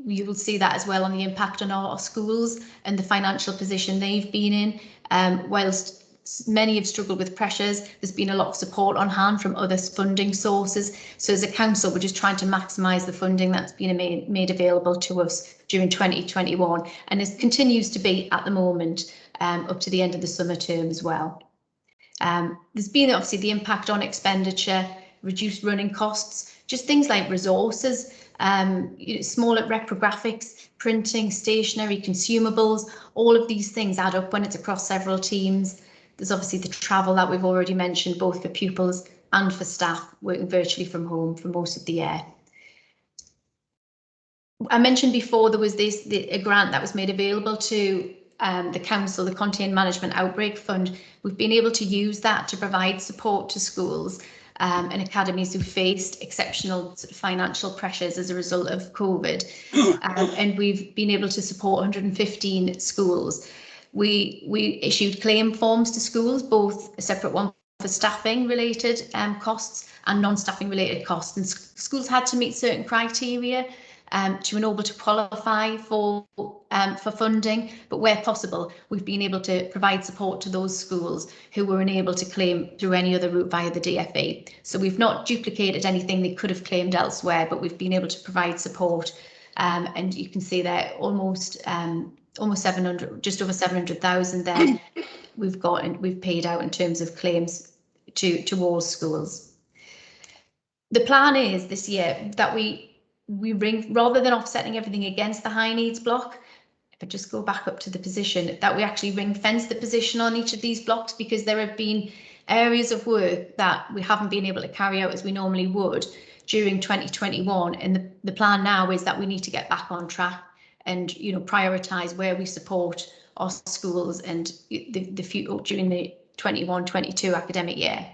You will see that as well on the impact on our schools and the financial position they've been in. Whilst many have struggled with pressures, there's been a lot of support on hand from other funding sources. So as a council, we're just trying to maximise the funding that's been made available to us during 2021, and it continues to be at the moment up to the end of the summer term as well. There's been obviously the impact on expenditure, reduced running costs, just things like resources, smaller reprographics, printing, stationery, consumables, all of these things add up when it's across several teams. There's obviously the travel that we've already mentioned, both for pupils and for staff working virtually from home for most of the year. I mentioned before there was a grant that was made available to the council, the Contained Management Outbreak Fund. We've been able to use that to provide support to schools and academies who faced exceptional financial pressures as a result of COVID. And we've been able to support 115 schools. We issued claim forms to schools, both a separate one for staffing related costs and non-staffing related costs. And schools had to meet certain criteria to enable to qualify for funding, but where possible, we've been able to provide support to those schools who were unable to claim through any other route via the DFE. So we've not duplicated anything they could have claimed elsewhere, but we've been able to provide support. And you can see there almost 700, just over 700,000 there we've got and we've paid out in terms of claims towards schools. The plan is this year that we ring, rather than offsetting everything against the high needs block, if I just go back up to the position, that we actually ring fence the position on each of these blocks, because there have been areas of work that we haven't been able to carry out as we normally would during 2021. And the plan now is that we need to get back on track and, you know, prioritise where we support our schools and the future during the 21-22 academic year.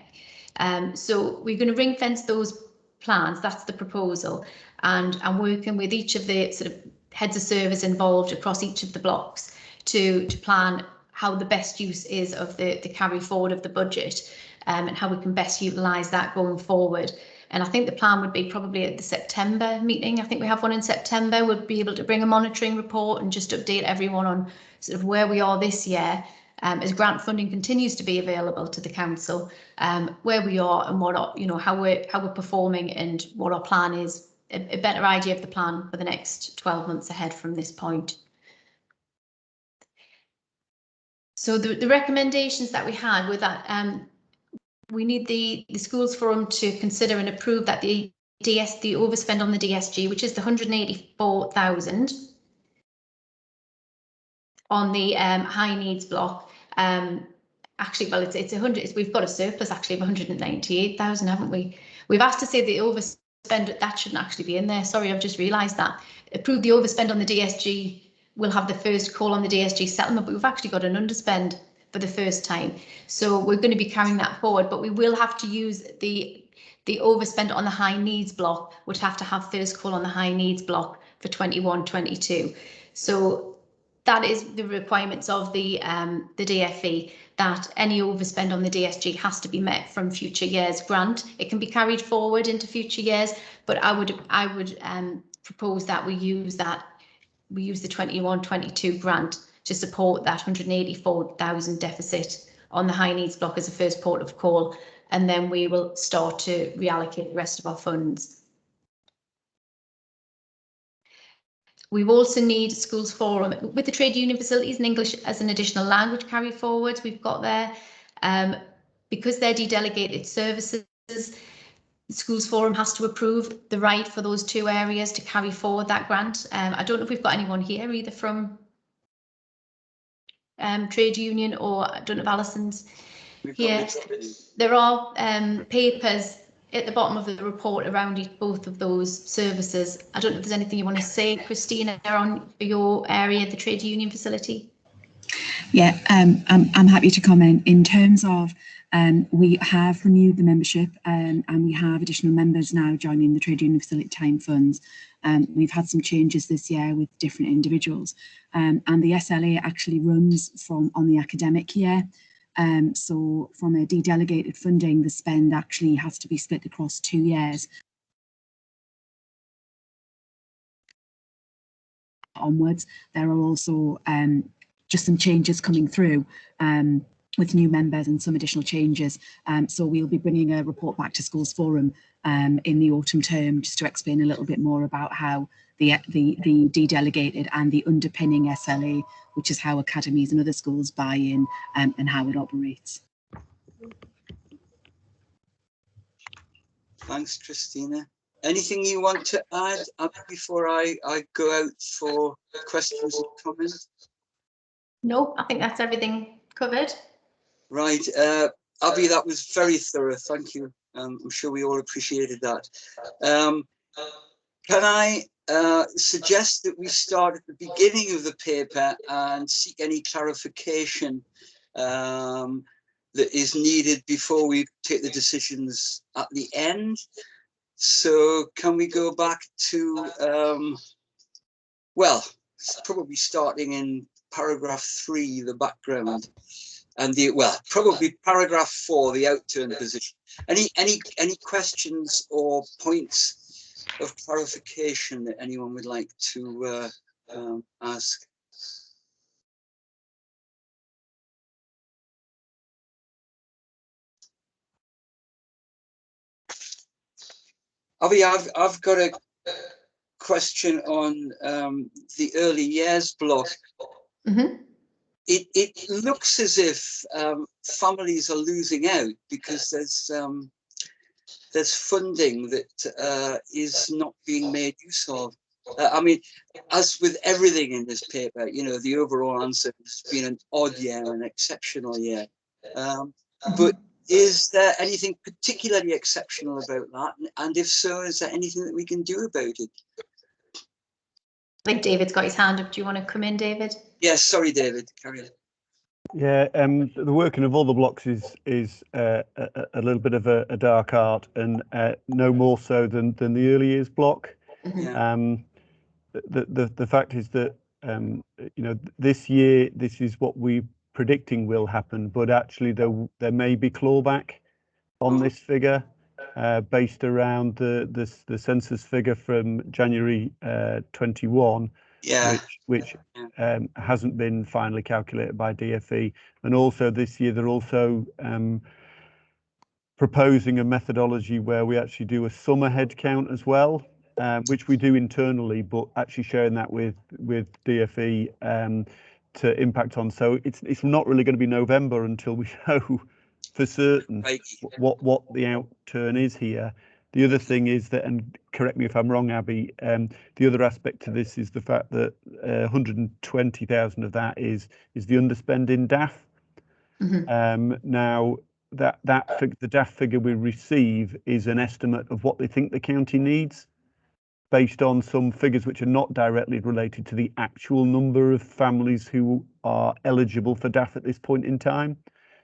So we're going to ring fence those plans. That's the proposal, and I'm working with each of the sort of heads of service involved across each of the blocks to plan how the best use is of the carry forward of the budget, and how we can best utilise that going forward. And I think the plan would be probably at the September meeting. I think we have one in September. We'll be able to bring a monitoring report and just update everyone on sort of where we are this year, as grant funding continues to be available to the council, where we are and what, you know, how we're performing and what our plan is. A better idea of the plan for the next 12 months ahead from this point. So the recommendations that we had were that we need the schools forum to consider and approve that the overspend on the DSG, which is the 184,000 on the high needs block. Actually, well, it's 100. We've got a surplus actually of 198,000, haven't we? We've asked to say the overspend, that shouldn't actually be in there. Sorry, I've just realised that. Approve the overspend on the DSG. We'll have the first call on the DSG settlement, but we've actually got an underspend for the first time. So we're going to be carrying that forward, but we will have to use the overspend on the high needs block, would have to have first call on the high needs block for 21-22. So that is the requirements of the DFE, that any overspend on the DSG has to be met from future years grant. It can be carried forward into future years, but I would propose that we use the 21-22 grant to support that 184,000 deficit on the high needs block as a first port of call, and then we will start to reallocate the rest of our funds. We also need schools forum with the trade union facilities and English as an additional language carry forward. We've got there, because they're de-delegated services, schools forum has to approve the right for those two areas to carry forward that grant. I don't know if we've got anyone here either from trade union, or I don't know if Alison's here. There are papers at the bottom of the report around both of those services. I don't know if there's anything you want to say, Christina, on your area, the trade union facility. Yeah, I'm happy to comment. In terms of, we have renewed the membership, and we have additional members now joining the trade union facility time funds. We've had some changes this year with different individuals, and the SLA actually runs on the academic year. So from a de-delegated funding, the spend actually has to be split across 2 years. Onwards, there are also just some changes coming through with new members and some additional changes. So we'll be bringing a report back to Schools Forum in the autumn term, just to explain a little bit more about how the de-delegated and the underpinning SLA, which is how academies and other schools buy in, and how it operates. Thanks, Christina. Anything you want to add before I go out for questions and comments? No, I think that's everything covered. Right, Abby, that was very thorough. Thank you. I'm sure we all appreciated that. Can I suggest that we start at the beginning of the paper and seek any clarification that is needed before we take the decisions at the end. So can we go back to, well, probably starting in paragraph 3, the background, and probably paragraph 4, the outturn position. Any questions or points of clarification that anyone would like to ask? Avi, I've got a question on the early years block. Mm-hmm. It looks as if families are losing out because there's funding that is not being made use of. I mean, as with everything in this paper, you know, the overall answer has been an odd year, an exceptional year. But is there anything particularly exceptional about that? And if so, is there anything that we can do about it? I think David's got his hand up. Do you want to come in, David? Yes, sorry, David. Carry on. Yeah, the working of all the blocks is a little bit of a dark art, and no more so than the early years block. Yeah. The fact is that you know, this year this is what we're predicting will happen, but actually there may be clawback on this figure based around the census figure from January 21. Yeah. Which hasn't been finally calculated by DFE, and also this year they're also proposing a methodology where we actually do a summer head count as well, which we do internally, but actually sharing that with DFE to impact on. So it's not really going to be November until we know for certain what the outturn is here. The other thing is that, and correct me if I'm wrong, Abby, the other aspect to this is the fact that 120,000 of that is the underspend in DAF. Now, the DAF figure we receive is an estimate of what they think the county needs, based on some figures which are not directly related to the actual number of families who are eligible for DAF at this point in time.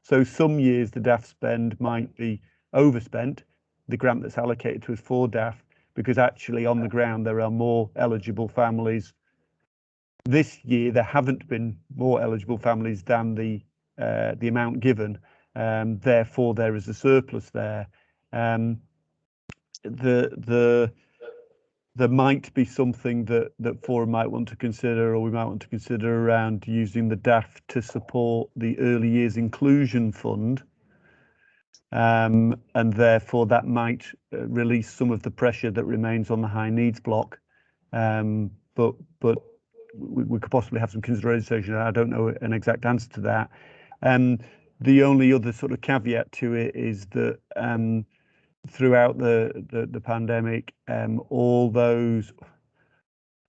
So some years the DAF spend might be overspent, the grant that's allocated to us for DAF, because actually on the ground there are more eligible families. This year there haven't been more eligible families than the amount given, therefore there is a surplus there. There might be something that Forum might want to consider, or we might want to consider, around using the DAF to support the Early Years Inclusion Fund. And therefore that might release some of the pressure that remains on the high needs block. But we could possibly have some consideration. I don't know an exact answer to that. The only other sort of caveat to it is that throughout the pandemic, all those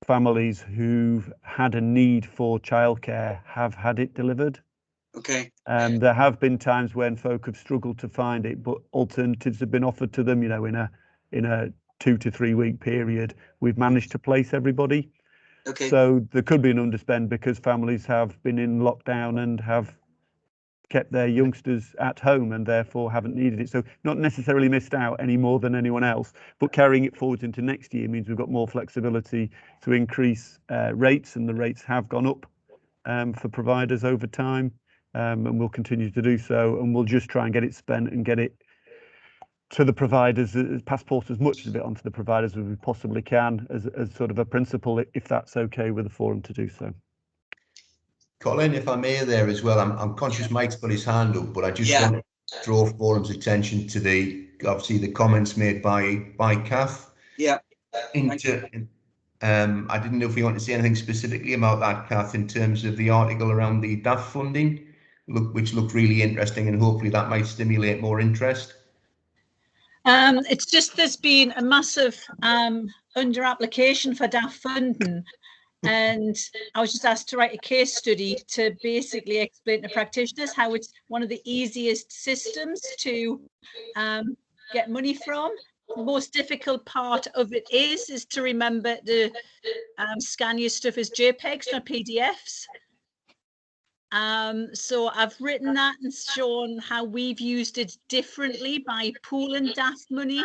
families who've had a need for childcare have had it delivered. Okay. There have been times when folk have struggled to find it, but alternatives have been offered to them. You know, in a 2 to 3 week period, we've managed to place everybody. Okay. So there could be an underspend because families have been in lockdown and have kept their youngsters at home and therefore haven't needed it. So not necessarily missed out any more than anyone else, but carrying it forward into next year means we've got more flexibility to increase rates, and the rates have gone up for providers over time, and we'll continue to do so, and we'll just try and get it spent and get it to the providers, passport as much of it onto the providers as we possibly can, as sort of a principle, if that's okay with the forum to do so. Colin, if I may there as well, I'm conscious Mike's put his hand up, but I just want to draw forum's attention to obviously the comments made by Kath. Yeah. I didn't know if you want to say anything specifically about that, Kath, in terms of the article around the Daf funding, which looked really interesting, and hopefully that might stimulate more interest. It's just there's been a massive under application for Daf funding, and I was just asked to write a case study to basically explain to practitioners how it's one of the easiest systems to get money from. The most difficult part of it is to remember to scan your stuff as JPEGs, not PDFs. So I've written that and shown how we've used it differently by pooling DAF money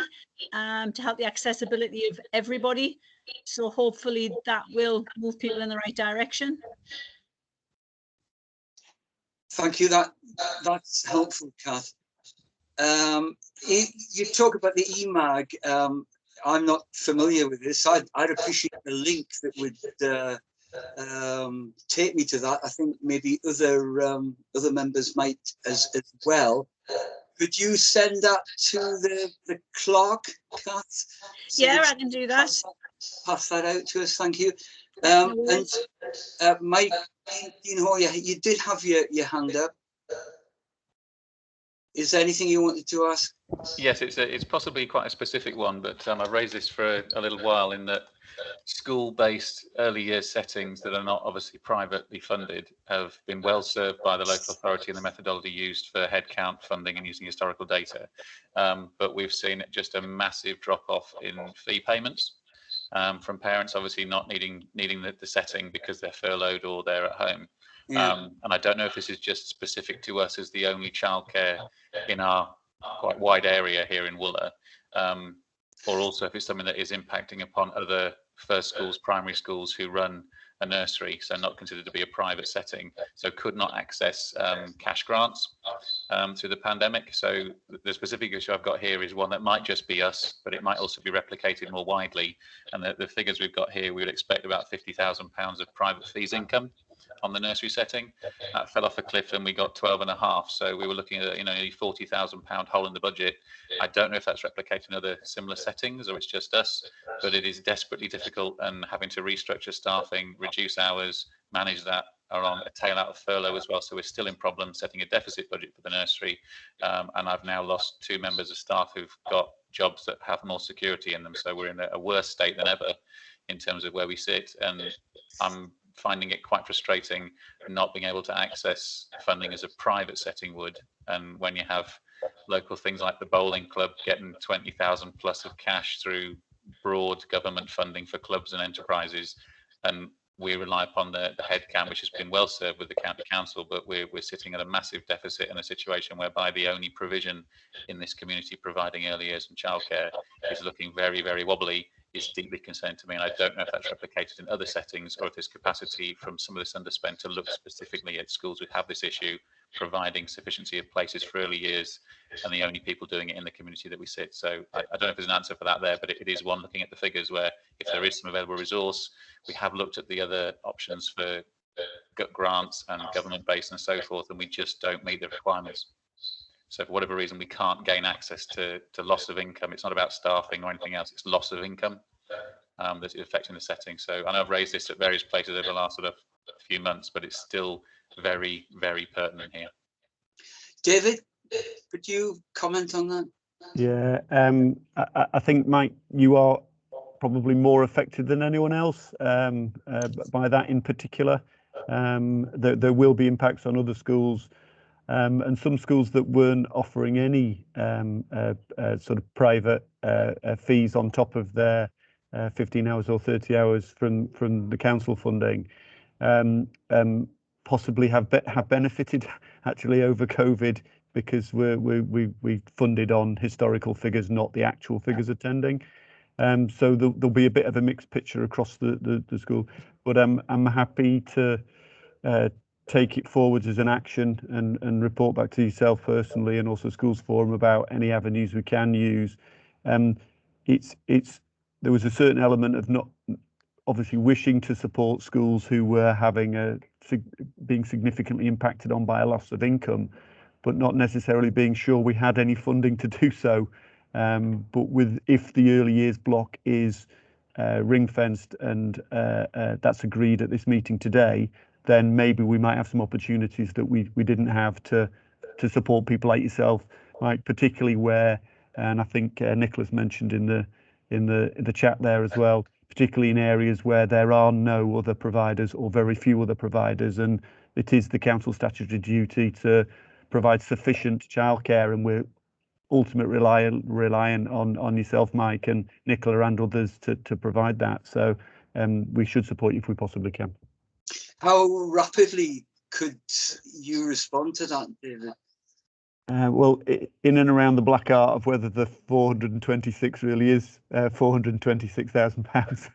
to help the accessibility of everybody. So hopefully that will move people in the right direction. Thank you. That's helpful, Kath. You talk about the EMAG. I'm not familiar with this. I'd appreciate a link that would take me to that. I think maybe other members might as well. Could you send that to the clerk, Kath? So yeah, I can do that. Pass that out to us. Thank you. Mike, you did have your hand up. Is there anything you wanted to ask? Yes, it's possibly quite a specific one, but I've raised this for a little while in that school-based early years settings that are not obviously privately funded have been well served by the local authority and the methodology used for headcount funding and using historical data. But we've seen just a massive drop-off in fee payments from parents obviously not needing the setting because they're furloughed or they're at home. Yeah. And I don't know if this is just specific to us as the only childcare in our quite wide area here in Wooler, or also if it's something that is impacting upon other first schools, primary schools who run a nursery, so not considered to be a private setting, so could not access cash grants through the pandemic. So the specific issue I've got here is one that might just be us, but it might also be replicated more widely. And the figures we've got here, we would expect about £50,000 of private fees income on the nursery setting. That fell off a cliff and we got 12.5. So we were looking at a £40,000 hole in the budget. I don't know if that's replicating other similar settings or it's just us, but it is desperately difficult, and having to restructure staffing, reduce hours, manage that, are on a tail out of furlough as well. So we're still in problems setting a deficit budget for the nursery. And I've now lost 2 members of staff who've got jobs that have more security in them. So we're in a worse state than ever in terms of where we sit. And I'm finding it quite frustrating not being able to access funding as a private setting would. And when you have local things like the bowling club getting 20,000 plus of cash through broad government funding for clubs and enterprises, and we rely upon the headcount, which has been well served with the county council, but we're sitting at a massive deficit in a situation whereby the only provision in this community providing early years and childcare is looking very, very wobbly. Is deeply concerned to me, and I don't know if that's replicated in other settings or if there's capacity from some of this underspent to look specifically at schools who have this issue, providing sufficiency of places for early years, and the only people doing it in the community that we sit. So I don't know if there's an answer for that there, but it is one looking at the figures where if there is some available resource, we have looked at the other options for grants and government based and so forth, and we just don't meet the requirements. So for whatever reason, we can't gain access to loss of income. It's not about staffing or anything else. It's loss of income that is affecting the setting. So I know I've raised this at various places over the last sort of few months, but it's still very, very pertinent here. David, could you comment on that? Yeah, I think, Mike, you are probably more affected than anyone else by that in particular. There will be impacts on other schools. And some schools that weren't offering any sort of private fees on top of their 15 hours or 30 hours from the council funding possibly have benefited actually over COVID, because we funded on historical figures, not the actual figures attending. So there'll be a bit of a mixed picture across the school, but I'm happy to take it forwards as an action and report back to yourself personally and also Schools Forum about any avenues we can use. There was a certain element of not obviously wishing to support schools who were being significantly impacted on by a loss of income, but not necessarily being sure we had any funding to do so. But if the early years block is ring fenced and that's agreed at this meeting today, then maybe we might have some opportunities that we didn't have to support people like yourself, right? Particularly where, and I think Nicholas mentioned in the chat there as well, particularly in areas where there are no other providers or very few other providers, and it is the council statutory duty to provide sufficient childcare, and we're ultimately reliant on yourself, Mike, and Nicola and others to provide that. So we should support you if we possibly can. How rapidly could you respond to that, David? Well, in and around the black art of whether the 426 really is £426,000,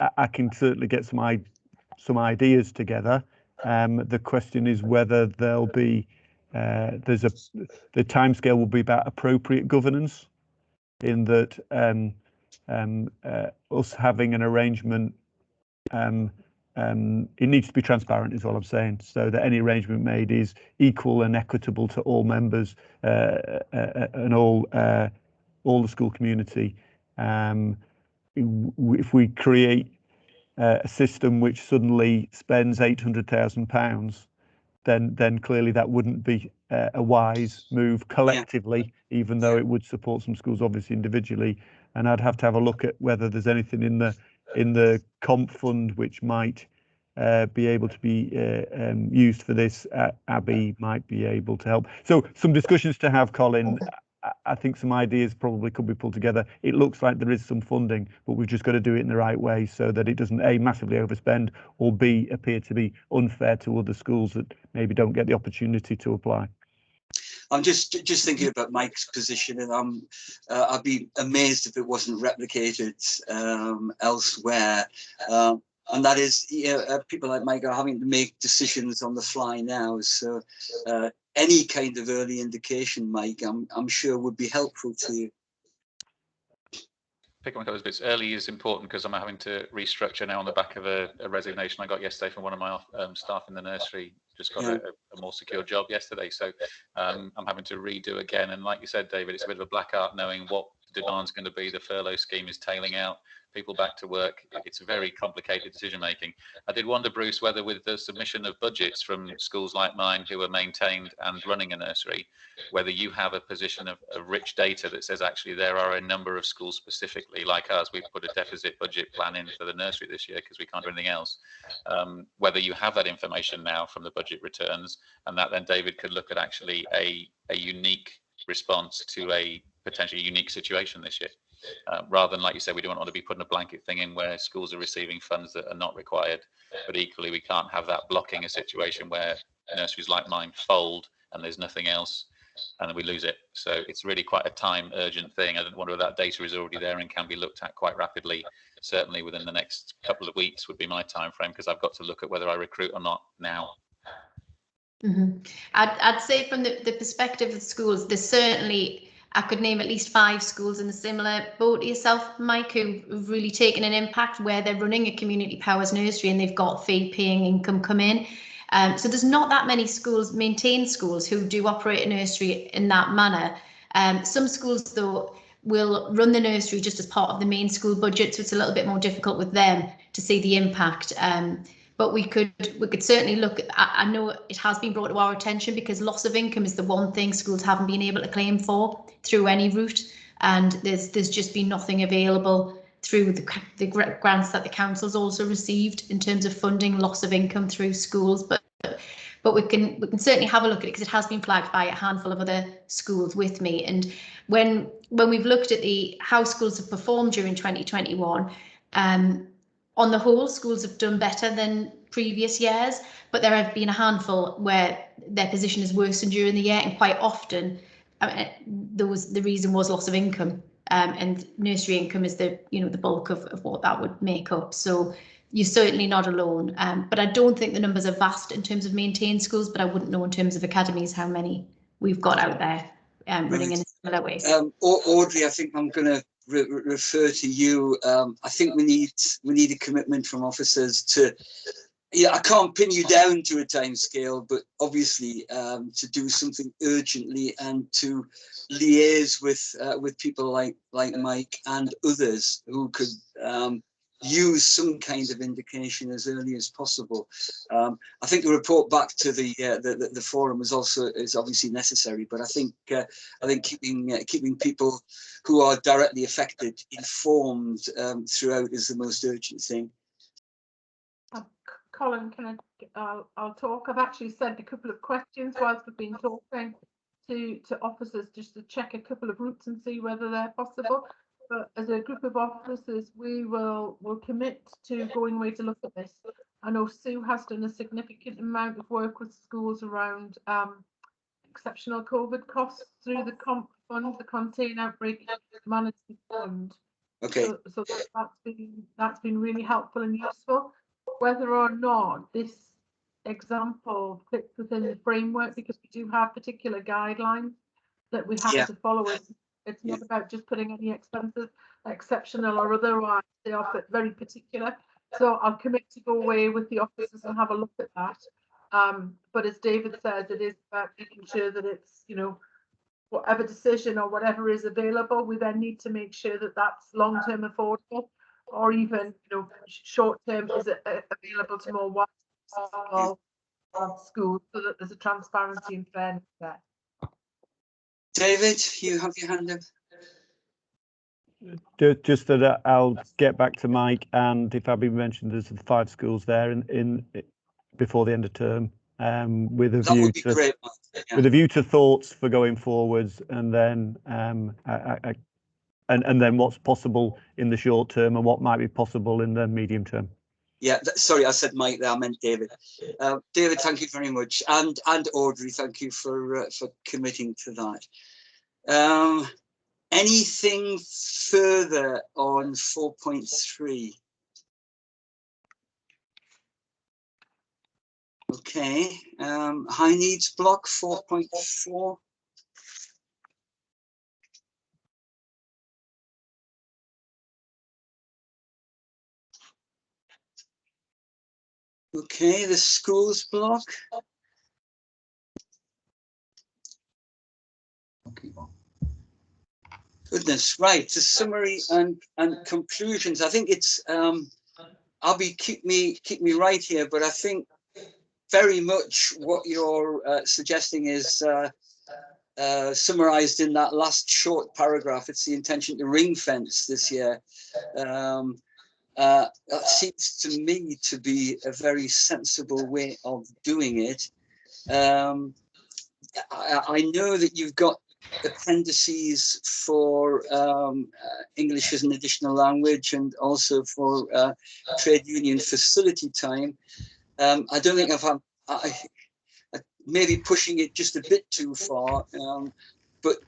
I can certainly get some ideas together. The question is whether there'll be the timescale will be about appropriate governance, in that us having an arrangement. It needs to be transparent, is all I'm saying, so that any arrangement made is equal and equitable to all members and all the school community. If we create a system which suddenly spends £800,000, then clearly that wouldn't be a wise move collectively, even though it would support some schools obviously individually. And I'd have to have a look at whether there's anything in the comp fund which might be able to be used for this. Abby might be able to help. So some discussions to have, Colin. I think some ideas probably could be pulled together. It looks like there is some funding, but we've just got to do it in the right way so that it doesn't A, massively overspend, or B, appear to be unfair to other schools that maybe don't get the opportunity to apply. I'm just thinking about Mike's position, and I'd be amazed if it wasn't replicated elsewhere. And that is, people like Mike are having to make decisions on the fly now. So any kind of early indication, Mike, I'm sure would be helpful to you. Pick up on those bits. Early is important because I'm having to restructure now on the back of a resignation I got yesterday from one of my staff in the nursery. Just got a more secure job yesterday, so I'm having to redo again. And like you said, David, it's a bit of a black art knowing what the demand's going to be. The furlough scheme is tailing out, people back to work. It's a very complicated decision making. I did wonder, Bruce, whether with the submission of budgets from schools like mine who are maintained and running a nursery, whether you have a position of rich data that says actually there are a number of schools specifically like ours. We've put a deficit budget plan in for the nursery this year because we can't do anything else. Whether you have that information now from the budget returns, and that then David could look at actually a unique response to a potentially unique situation this year. Rather than, like you said, we don't want to be putting a blanket thing in where schools are receiving funds that are not required, but equally we can't have that blocking a situation where nurseries like mine fold and there's nothing else and then we lose it. So it's really quite a time urgent thing. I don't wonder if that data is already there and can be looked at quite rapidly. Certainly within the next couple of weeks would be my time frame, because I've got to look at whether I recruit or not now. Mm-hmm. I'd say from the perspective of schools, there's certainly, I could name at least 5 schools in a similar boat to yourself, Mike, who've really taken an impact where they're running a community powers nursery and they've got fee-paying income come in. So there's not that many schools, maintained schools, who do operate a nursery in that manner. Some schools, though, will run the nursery just as part of the main school budget, so it's a little bit more difficult with them to see the impact. But we could certainly look at, I know it has been brought to our attention because loss of income is the one thing schools haven't been able to claim for through any route, and there's just been nothing available through the grants that the council's also received in terms of funding loss of income through schools. But we can certainly have a look at it because it has been flagged by a handful of other schools with me. And when we've looked at how schools have performed during 2021, on the whole, schools have done better than previous years, but there have been a handful where their position has worsened during the year, and quite often the reason was loss of income, and nursery income is the bulk of what that would make up. So you're certainly not alone, but I don't think the numbers are vast in terms of maintained schools, but I wouldn't know in terms of academies how many we've got out there running in a similar way. Audrey, I think I'm going to refer to you. I think we need a commitment from officers to, I can't pin you down to a time scale, but obviously to do something urgently and to liaise with people like Mike and others who could use some kind of indication as early as possible. I think the report back to the forum is obviously necessary, but I think keeping people who are directly affected informed throughout is the most urgent thing. Colin, I'll talk. I've actually sent a couple of questions whilst we've been talking to officers just to check a couple of routes and see whether they're possible. But as a group of officers, we will commit to going away to look at this I know Sue has done a significant amount of work with schools around exceptional COVID costs through the comp fund, the Contain Outbreak Management Fund. Okay. So that's been really helpful and useful. Whether or not this example fits within the framework, because we do have particular guidelines that we have to follow. It's not about just putting any expenses, exceptional or otherwise. They are very particular. So I'll commit to go away with the officers and have a look at that. But as David says, it is about making sure that it's, you know, whatever decision or whatever is available, we then need to make sure that that's long-term affordable, or even, you know, short-term is available to more wide schools, so that there's a transparency and fairness there. David, you have your hand up. Just that I'll get back to Mike, and if Abby mentioned there's 5 schools there in before the end of term, with a view to great, with a view to thoughts for going forwards, and then and then what's possible in the short term and what might be possible in the medium term. Yeah, sorry, I said Mike there, I meant David. David, thank you very much, and Audrey, thank you for committing to that. Anything further on 4.3? Okay, high needs block 4.4. Okay, the schools block. Okay. Goodness, right. The summary and conclusions. I think it's Abby, keep me right here, but I think very much what you're suggesting is summarized in that last short paragraph. It's the intention to ring fence this year. That seems to me to be a very sensible way of doing it. I know that you've got appendices for English as an additional language, and also for trade union facility time. I don't think I maybe pushing it just a bit too far, but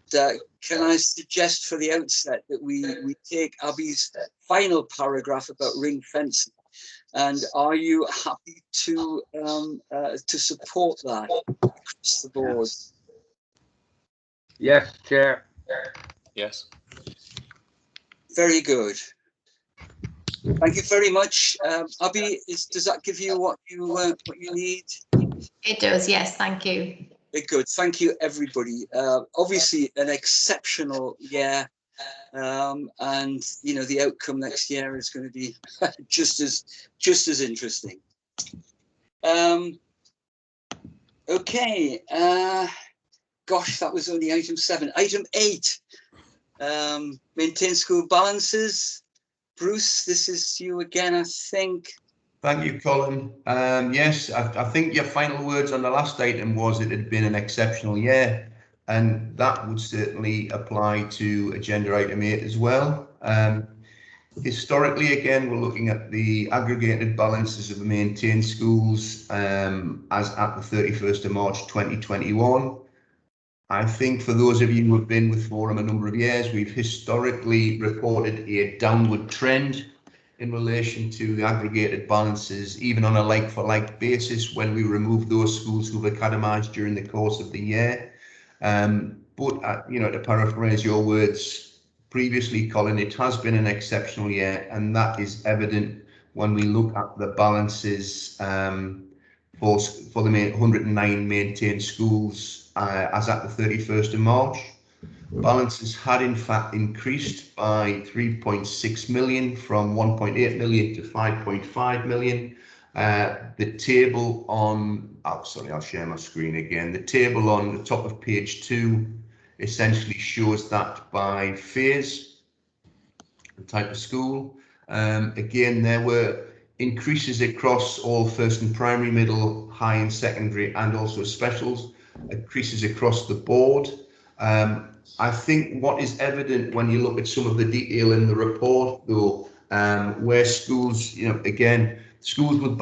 can I suggest for the outset that we take Abby's final paragraph about ring fencing, and are you happy to support that across the board? Yes, Chair. Yes. Very good. Thank you very much, Abby. Does that give you what you need? It does. Yes, thank you. Very good. Thank you, everybody. Obviously, an exceptional year, and you know the outcome next year is going to be just as interesting. Okay. Gosh, that was only item 7. Item 8, maintain school balances. Bruce, this is you again, I think. Thank you, Colin. Yes, I think your final words on the last item was it had been an exceptional year, and that would certainly apply to agenda item 8 as well. Historically, again, we're looking at the aggregated balances of the maintained schools as at the 31st of March 2021. I think for those of you who have been with Forum a number of years, we've historically reported a downward trend in relation to the aggregated balances, even on a like-for-like basis when we remove those schools who've academised during the course of the year. But you know, to paraphrase your words previously, Colin, it has been an exceptional year, and that is evident when we look at the balances for the 109 maintained schools as at the 31st of March. Balances had in fact increased by 3.6 million from 1.8 million to 5.5 million. The table on, oh, sorry, I'll share my screen again. The table on the top of page 2 essentially shows that by phase, the type of school. Again, there were increases across all first and primary, middle, high and secondary, and also specials, increases across the board. I think what is evident when you look at some of the detail in the report, though, where schools, you know, again, Schools with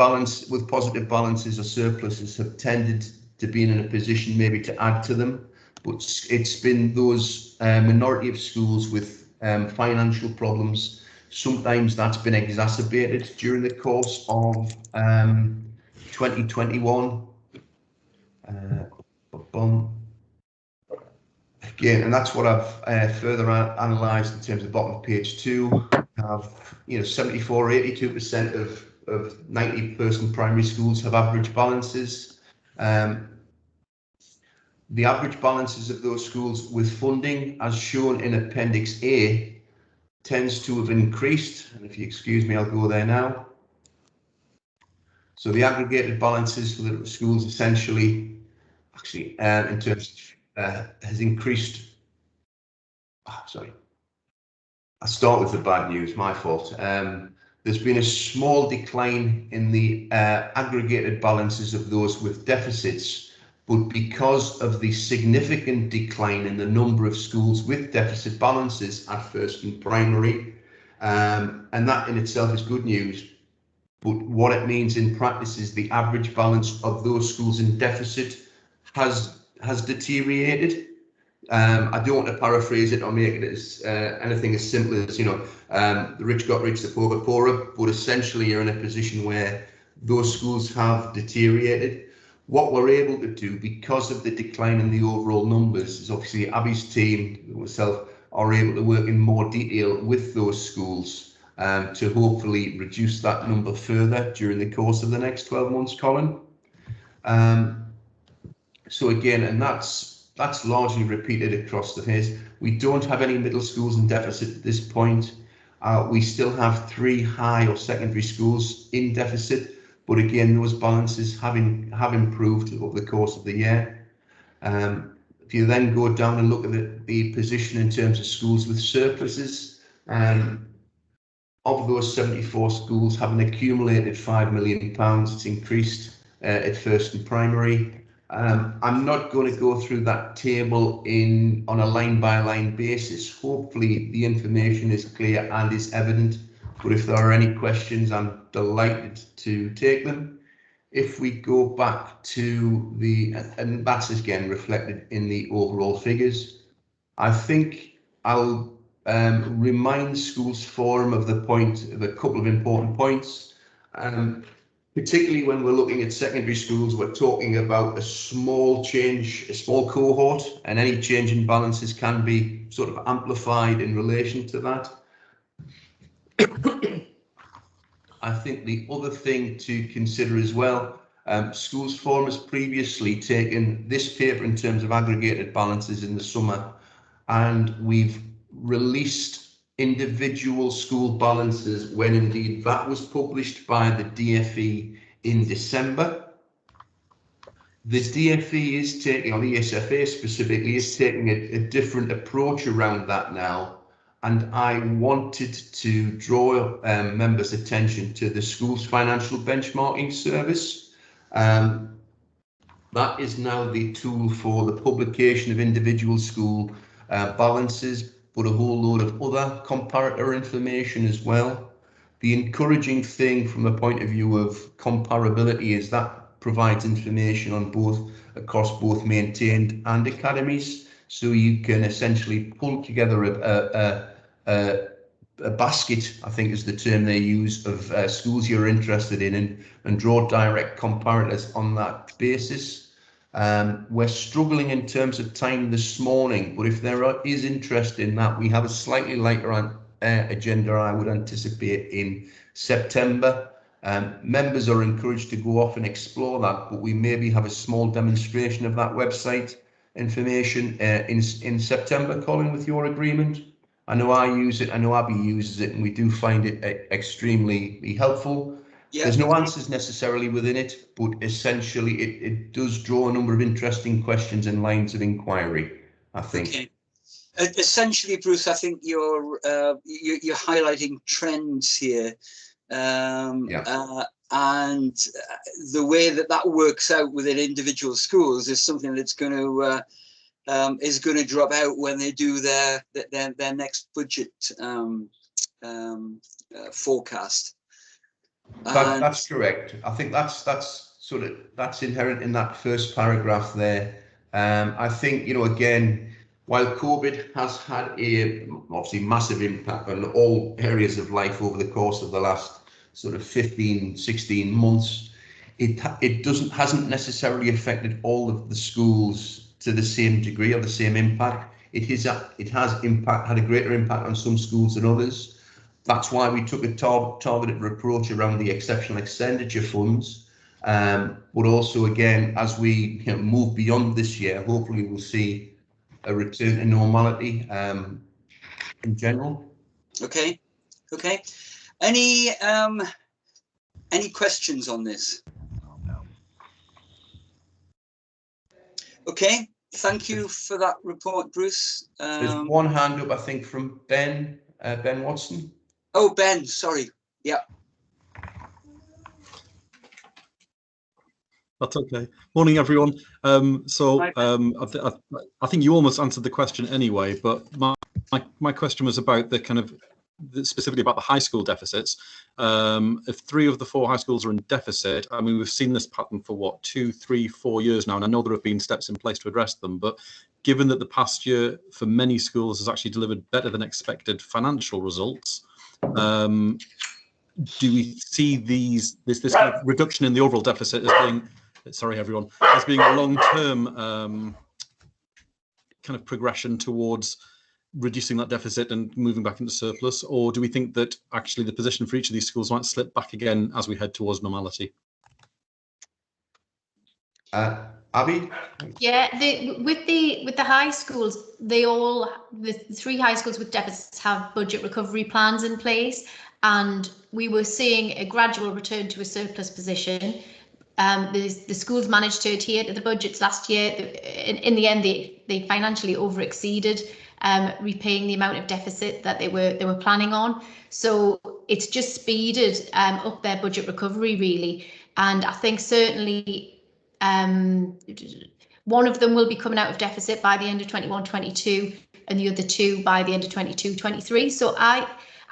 positive balances or surpluses have tended to be in a position maybe to add to them, but it's been those minority of schools with financial problems. Sometimes that's been exacerbated during the course of 2021. Again, and that's what I've further analysed in terms of bottom of page 2. Have 74, 82% of 90-person primary schools have average balances. The average balances of those schools with funding, as shown in Appendix A, tends to have increased. And if you excuse me, I'll go there now. So the aggregated balances for the schools essentially, actually, in terms has increased. Sorry, I'll start with the bad news, my fault. There's been a small decline in the aggregated balances of those with deficits, but because of the significant decline in the number of schools with deficit balances at first and primary, and that in itself is good news, but what it means in practice is the average balance of those schools in deficit has deteriorated. I don't want to paraphrase it or make it as anything as simple as, the rich got rich, the poor got poorer, but essentially you're in a position where those schools have deteriorated. What we're able to do, because of the decline in the overall numbers, is obviously Abby's team, myself, are able to work in more detail with those schools to hopefully reduce that number further during the course of the next 12 months, Colin. So again, and that's largely repeated across the phase. We don't have any middle schools in deficit at this point. We still have 3 high or secondary schools in deficit, but again, those balances have improved over the course of the year. If you then go down and look at the position in terms of schools with surpluses, of those 74 schools having accumulated £5 million, it's increased at first and primary. I'm not going to go through that table on a line-by-line basis. Hopefully the information is clear and is evident, but if there are any questions, I'm delighted to take them. If we go back to and that's again reflected in the overall figures, I think I'll remind Schools Forum of a couple of important points. Particularly when we're looking at secondary schools, we're talking about a small change, a small cohort, and any change in balances can be sort of amplified in relation to that. I think the other thing to consider as well, Schools Forum has previously taken this paper in terms of aggregated balances in the summer, and we've released individual school balances when indeed that was published by the DFE in December. The DFE is taking, or the ESFA specifically, is taking a different approach around that now, and I wanted to draw members' attention to the Schools Financial Benchmarking Service. That is now the tool for the publication of individual school balances, but a whole load of other comparator information as well. The encouraging thing from the point of view of comparability is that provides information on across both maintained and academies, so you can essentially pull together a basket, I think is the term they use, of schools you're interested in and draw direct comparators on that basis. We're struggling in terms of time this morning, but if there is interest in that, we have a slightly later agenda, I would anticipate, in September. Members are encouraged to go off and explore that, but we maybe have a small demonstration of that website information in September, Colin, with your agreement. I know I use it, I know Abby uses it, and we do find it extremely helpful. Yeah. There's no answers necessarily within it, but essentially it does draw a number of interesting questions and lines of inquiry, I think. Okay. Essentially, Bruce, I think you're highlighting trends here, and the way that works out within individual schools is something that's going to drop out when they do their next budget forecast. That's correct. I think that's inherent in that first paragraph there. I think, you know, again, while COVID has had a obviously massive impact on all areas of life over the course of the last sort of 15, 16 months, it hasn't necessarily affected all of the schools to the same degree or the same impact. It has had a greater impact on some schools than others. That's why we took a targeted approach around the exceptional expenditure funds. But also, again, as we move beyond this year, hopefully we'll see a return to normality in general. Okay. Any questions on this? Okay, thank you for that report, Bruce. There's one hand up, I think, from Ben Watson. Oh, Ben, sorry. Yeah. That's okay. Morning, everyone. I think you almost answered the question anyway, but my question was about the kind of specifically about the high school deficits. If 3 of the 4 high schools are in deficit, I mean, we've seen this pattern for what, 2, 3, 4 years now, and I know there have been steps in place to address them, but given that the past year for many schools has actually delivered better than expected financial results, do we see this kind of reduction in the overall deficit as being, sorry everyone, as being a long-term kind of progression towards reducing that deficit and moving back into surplus, or do we think that actually the position for each of these schools might slip back again as we head towards normality? Abby? Yeah, with the high schools, the 3 high schools with deficits have budget recovery plans in place, and we were seeing a gradual return to a surplus position. The schools managed to adhere to the budgets last year. In the end, they financially over-exceeded, repaying the amount of deficit that they were planning on. So it's just speeded up their budget recovery, really. And I think certainly one of them will be coming out of deficit by the end of 21-22, and the other 2 by the end of 22-23. So I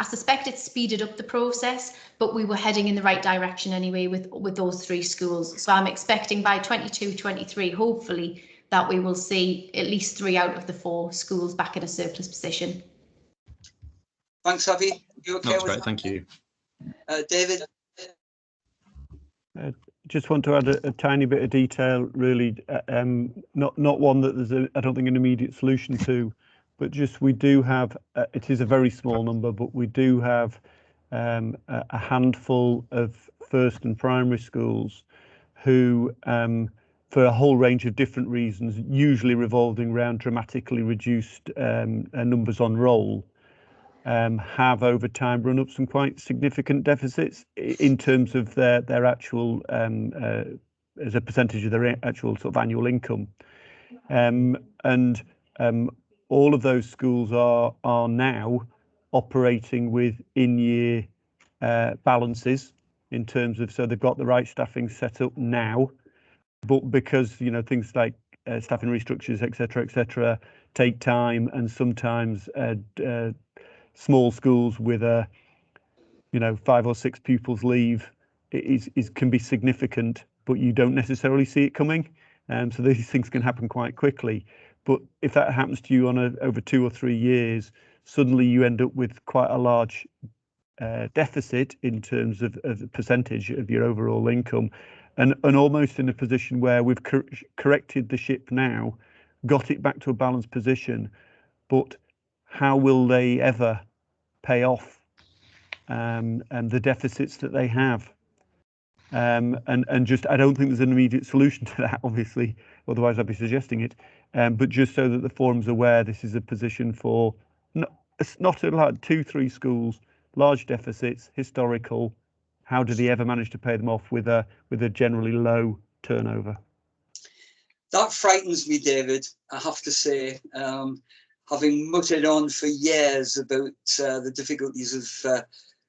suspect it's speeded up the process, but we were heading in the right direction anyway with those 3 schools. So I'm expecting by 22-23, hopefully, that we will see at least 3 out of the 4 schools back in a surplus position. Thanks, Avi. You okay? That's great, thank you. David? Just want to add a tiny bit of detail, really, not one that there's I don't think an immediate solution to, but just we do have, it is a very small number, but we do have a handful of first and primary schools who, for a whole range of different reasons, usually revolving around dramatically reduced numbers on roll, have over time run up some quite significant deficits in terms of their actual, as a percentage of their actual sort of annual income. All of those schools are now operating with in-year balances in terms of, so they've got the right staffing set up now, but because, you know, things like staffing restructures, etc., take time, and sometimes small schools with 5 or 6 pupils leave can be significant, but you don't necessarily see it coming. So these things can happen quite quickly. But if that happens to you on over 2 or 3 years, suddenly you end up with quite a large deficit in terms of the percentage of your overall income, and almost in a position where we've corrected the ship now, got it back to a balanced position, but how will they ever pay off and the deficits that they have? And just, I don't think there's an immediate solution to that, obviously, otherwise I'd be suggesting it. But just so that the forum's aware, this is a position for not like 2-3 schools, large deficits, historical. How do they ever manage to pay them off with a generally low turnover? That frightens me, David, I have to say. Having muttered on for years about the difficulties of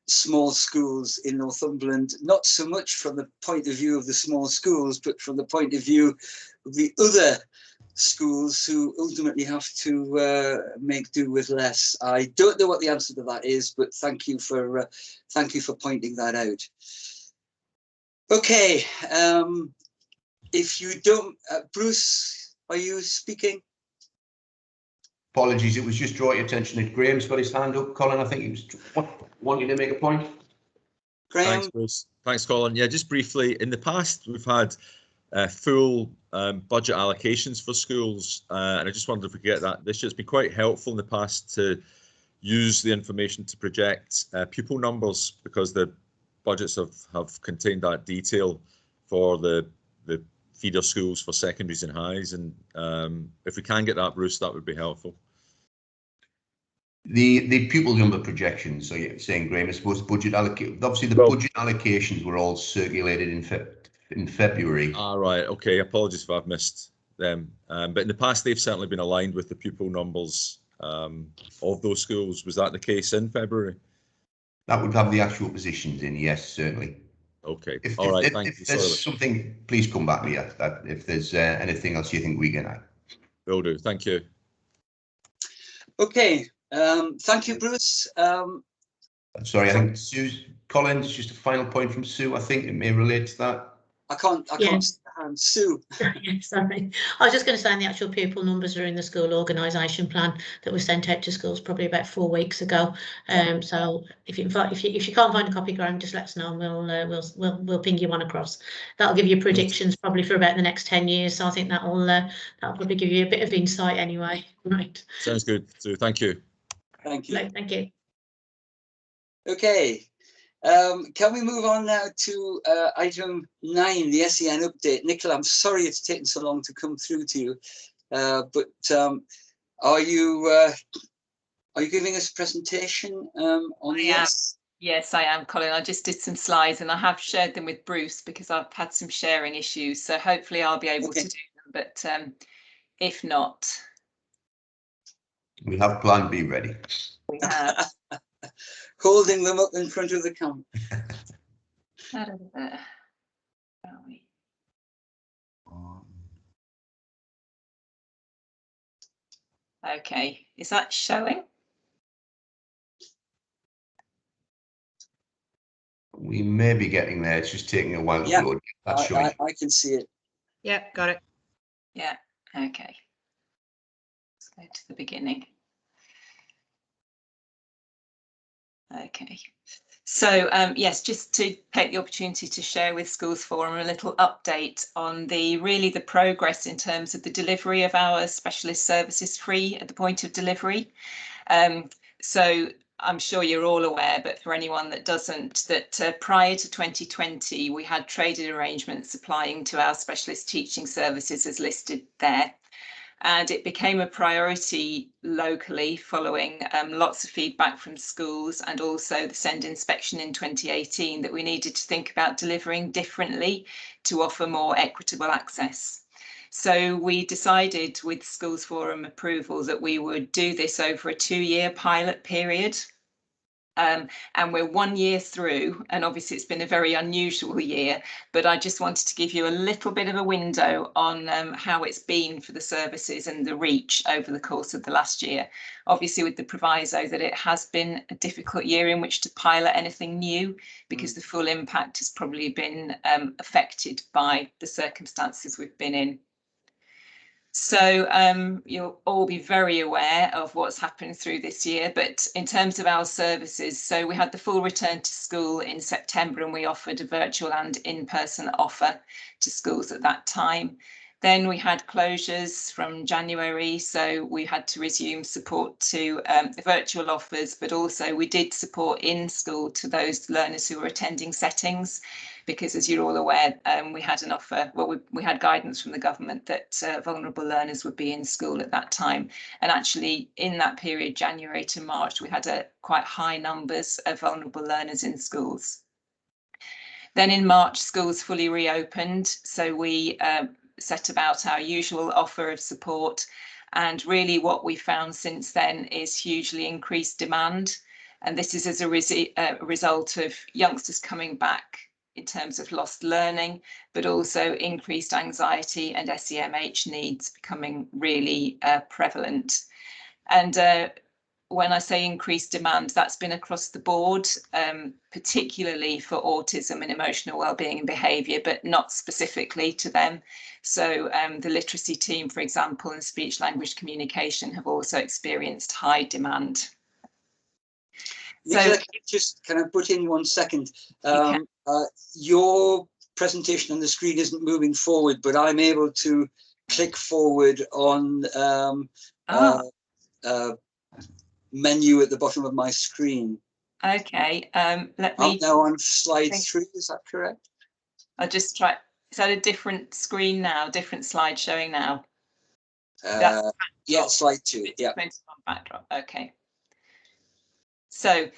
small schools in Northumberland, not so much from the point of view of the small schools, but from the point of view of the other schools who ultimately have to make do with less. I don't know what the answer to that is, but thank you for pointing that out. Okay, if you don't, Bruce, are you speaking? Apologies, it was just draw your attention that Graham's got his hand up. Colin, I think he was wanting to make a point. Graham? Thanks, Bruce. Thanks, Colin. Yeah, just briefly, in the past, we've had full budget allocations for schools, and I just wondered if we could get that this year. It's been quite helpful in the past to use the information to project pupil numbers, because the budgets have contained that detail for the feeder schools for secondaries and highs, and if we can get that, Bruce, that would be helpful. The pupil number projections, so you're saying, Graham, I suppose budget obviously the budget allocations were all circulated in February. Right, okay, apologies if I've missed them, but in the past they've certainly been aligned with the pupil numbers of those schools. Was that the case in February? That would have the actual positions in, yes, certainly. Okay, if thank you. There's something, please come back to me if there's anything else you think we can add. Will do, thank you. Okay, thank you, Bruce. Sorry, I think Collins, just a final point from Sue. I think it may relate to that. I can't see the hand. Sue. Sorry, I was just going to say, the actual pupil numbers are in the school organisation plan that was sent out to schools probably about 4 weeks ago. So if you can't find a copy, Graham, just let us know, and we'll ping you one across. That'll give you predictions probably for about the next 10 years. So I think that'll probably give you a bit of insight anyway. Right. Sounds good. So thank you. Thank you. Right, thank you. Okay. Can we move on now to item 9, the SEN update? Nicola, I'm sorry it's taken so long to come through to you, but are you giving us a presentation on this? Yes, I am, Colin. I just did some slides and I have shared them with Bruce because I've had some sharing issues. So hopefully I'll be able to do them, but if not. We have plan B ready. We have. Holding them up in front of the camera. Okay, is that showing? We may be getting there. It's just taking a while to load. That's showing. I can see it. Yeah, got it. Yeah, okay. Let's go to the beginning. Okay, so yes, just to take the opportunity to share with Schools Forum a little update on the progress in terms of the delivery of our specialist services free at the point of delivery. So I'm sure you're all aware, but for anyone that doesn't, that prior to 2020, we had traded arrangements supplying to our specialist teaching services as listed there. And it became a priority locally following lots of feedback from schools and also the SEND inspection in 2018 that we needed to think about delivering differently to offer more equitable access. So we decided with Schools Forum approval that we would do this over a 2-year pilot period. And we're 1 year through, and obviously it's been a very unusual year, but I just wanted to give you a little bit of a window on how it's been for the services and the reach over the course of the last year. Obviously with the proviso that it has been a difficult year in which to pilot anything new, because the full impact has probably been affected by the circumstances we've been in. So you'll all be very aware of what's happened through this year, but in terms of our services, so we had the full return to school in September and we offered a virtual and in-person offer to schools at that time. Then we had closures from January, so we had to resume support to the virtual offers, but also we did support in school to those learners who were attending settings, because as you're all aware, we had an offer, well, we had guidance from the government that vulnerable learners would be in school at that time. And actually in that period, January to March, we had quite high numbers of vulnerable learners in schools. Then in March, schools fully reopened, so we set about our usual offer of support, and really what we found since then is hugely increased demand, and this is as a result of youngsters coming back in terms of lost learning, but also increased anxiety and SEMH needs becoming really prevalent. And when I say increased demand, that's been across the board, particularly for autism and emotional wellbeing and behaviour, but not specifically to them. So the literacy team, for example, and speech language communication have also experienced high demand. Nicola, can I butt in 1 second? Your presentation on the screen isn't moving forward, but I'm able to click forward on menu at the bottom of my screen. Okay, let me. Now on slide 3, is that correct? I'll just try. Is that a different screen now? Different slide showing now? Yeah, slide 2. Yeah. Backdrop. Okay. So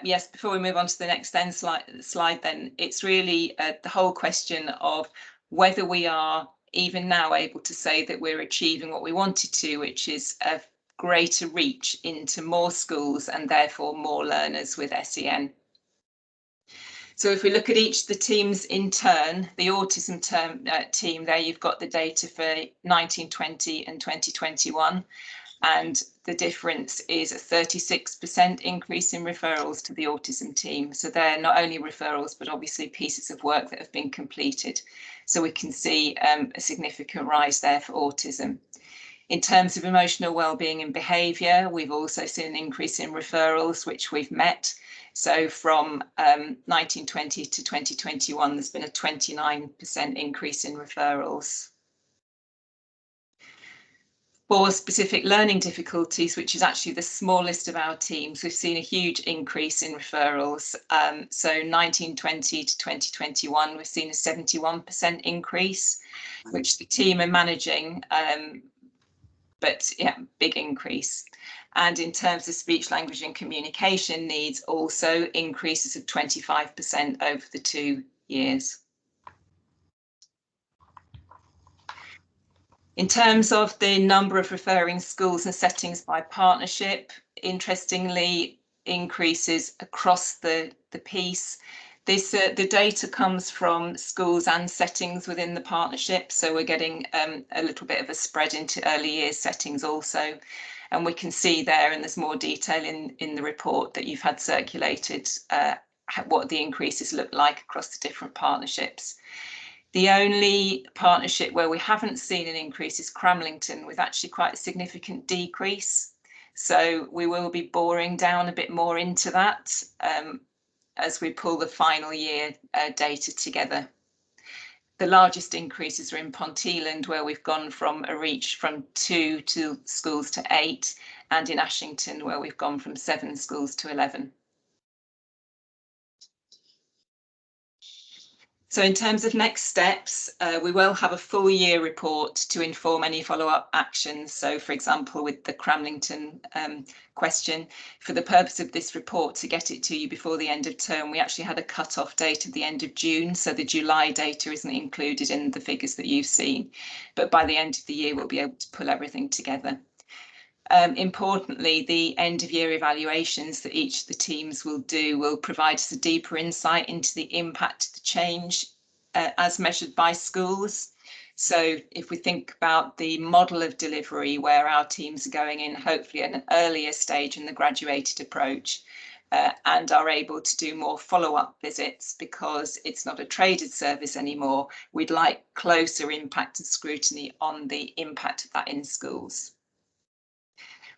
yes, before we move on to the next slide, then it's really the whole question of whether we are even now able to say that we're achieving what we wanted to, which is a greater reach into more schools and therefore more learners with SEN. So if we look at each of the teams in turn, the autism team there, you've got the data for 1920 and 2021. And the difference is a 36% increase in referrals to the autism team. So they're not only referrals, but obviously pieces of work that have been completed. So we can see a significant rise there for autism. In terms of emotional wellbeing and behaviour, we've also seen an increase in referrals, which we've met. So from 1920 to 2021, there's been a 29% increase in referrals. For specific learning difficulties, which is actually the smallest of our teams, we've seen a huge increase in referrals. So 1920 to 2021, we've seen a 71% increase, which the team are managing, but yeah, big increase. And in terms of speech, language and communication needs, also increases of 25% over the 2 years. In terms of the number of referring schools and settings by partnership, interestingly, increases across the piece. The data comes from schools and settings within the partnership, so we're getting a little bit of a spread into early years settings also. And we can see there, and there's more detail in the report that you've had circulated, what the increases look like across the different partnerships. The only partnership where we haven't seen an increase is Cramlington, with actually quite a significant decrease. So we will be boring down a bit more into that as we pull the final year data together. The largest increases are in Ponteland, where we've gone from a reach from 2 schools to 8, and in Ashington, where we've gone from 7 schools to 11. So in terms of next steps, we will have a full year report to inform any follow-up actions. So for example, with the Cramlington question, for the purpose of this report, to get it to you before the end of term, we actually had a cut-off date at the end of June. So the July data isn't included in the figures that you've seen. But by the end of the year, we'll be able to pull everything together. Importantly, the end of year evaluations that each of the teams will do will provide us a deeper insight into the impact of the change as measured by schools. So if we think about the model of delivery where our teams are going in, hopefully at an earlier stage in the graduated approach, and are able to do more follow-up visits because it's not a traded service anymore, we'd like closer impact and scrutiny on the impact of that in schools.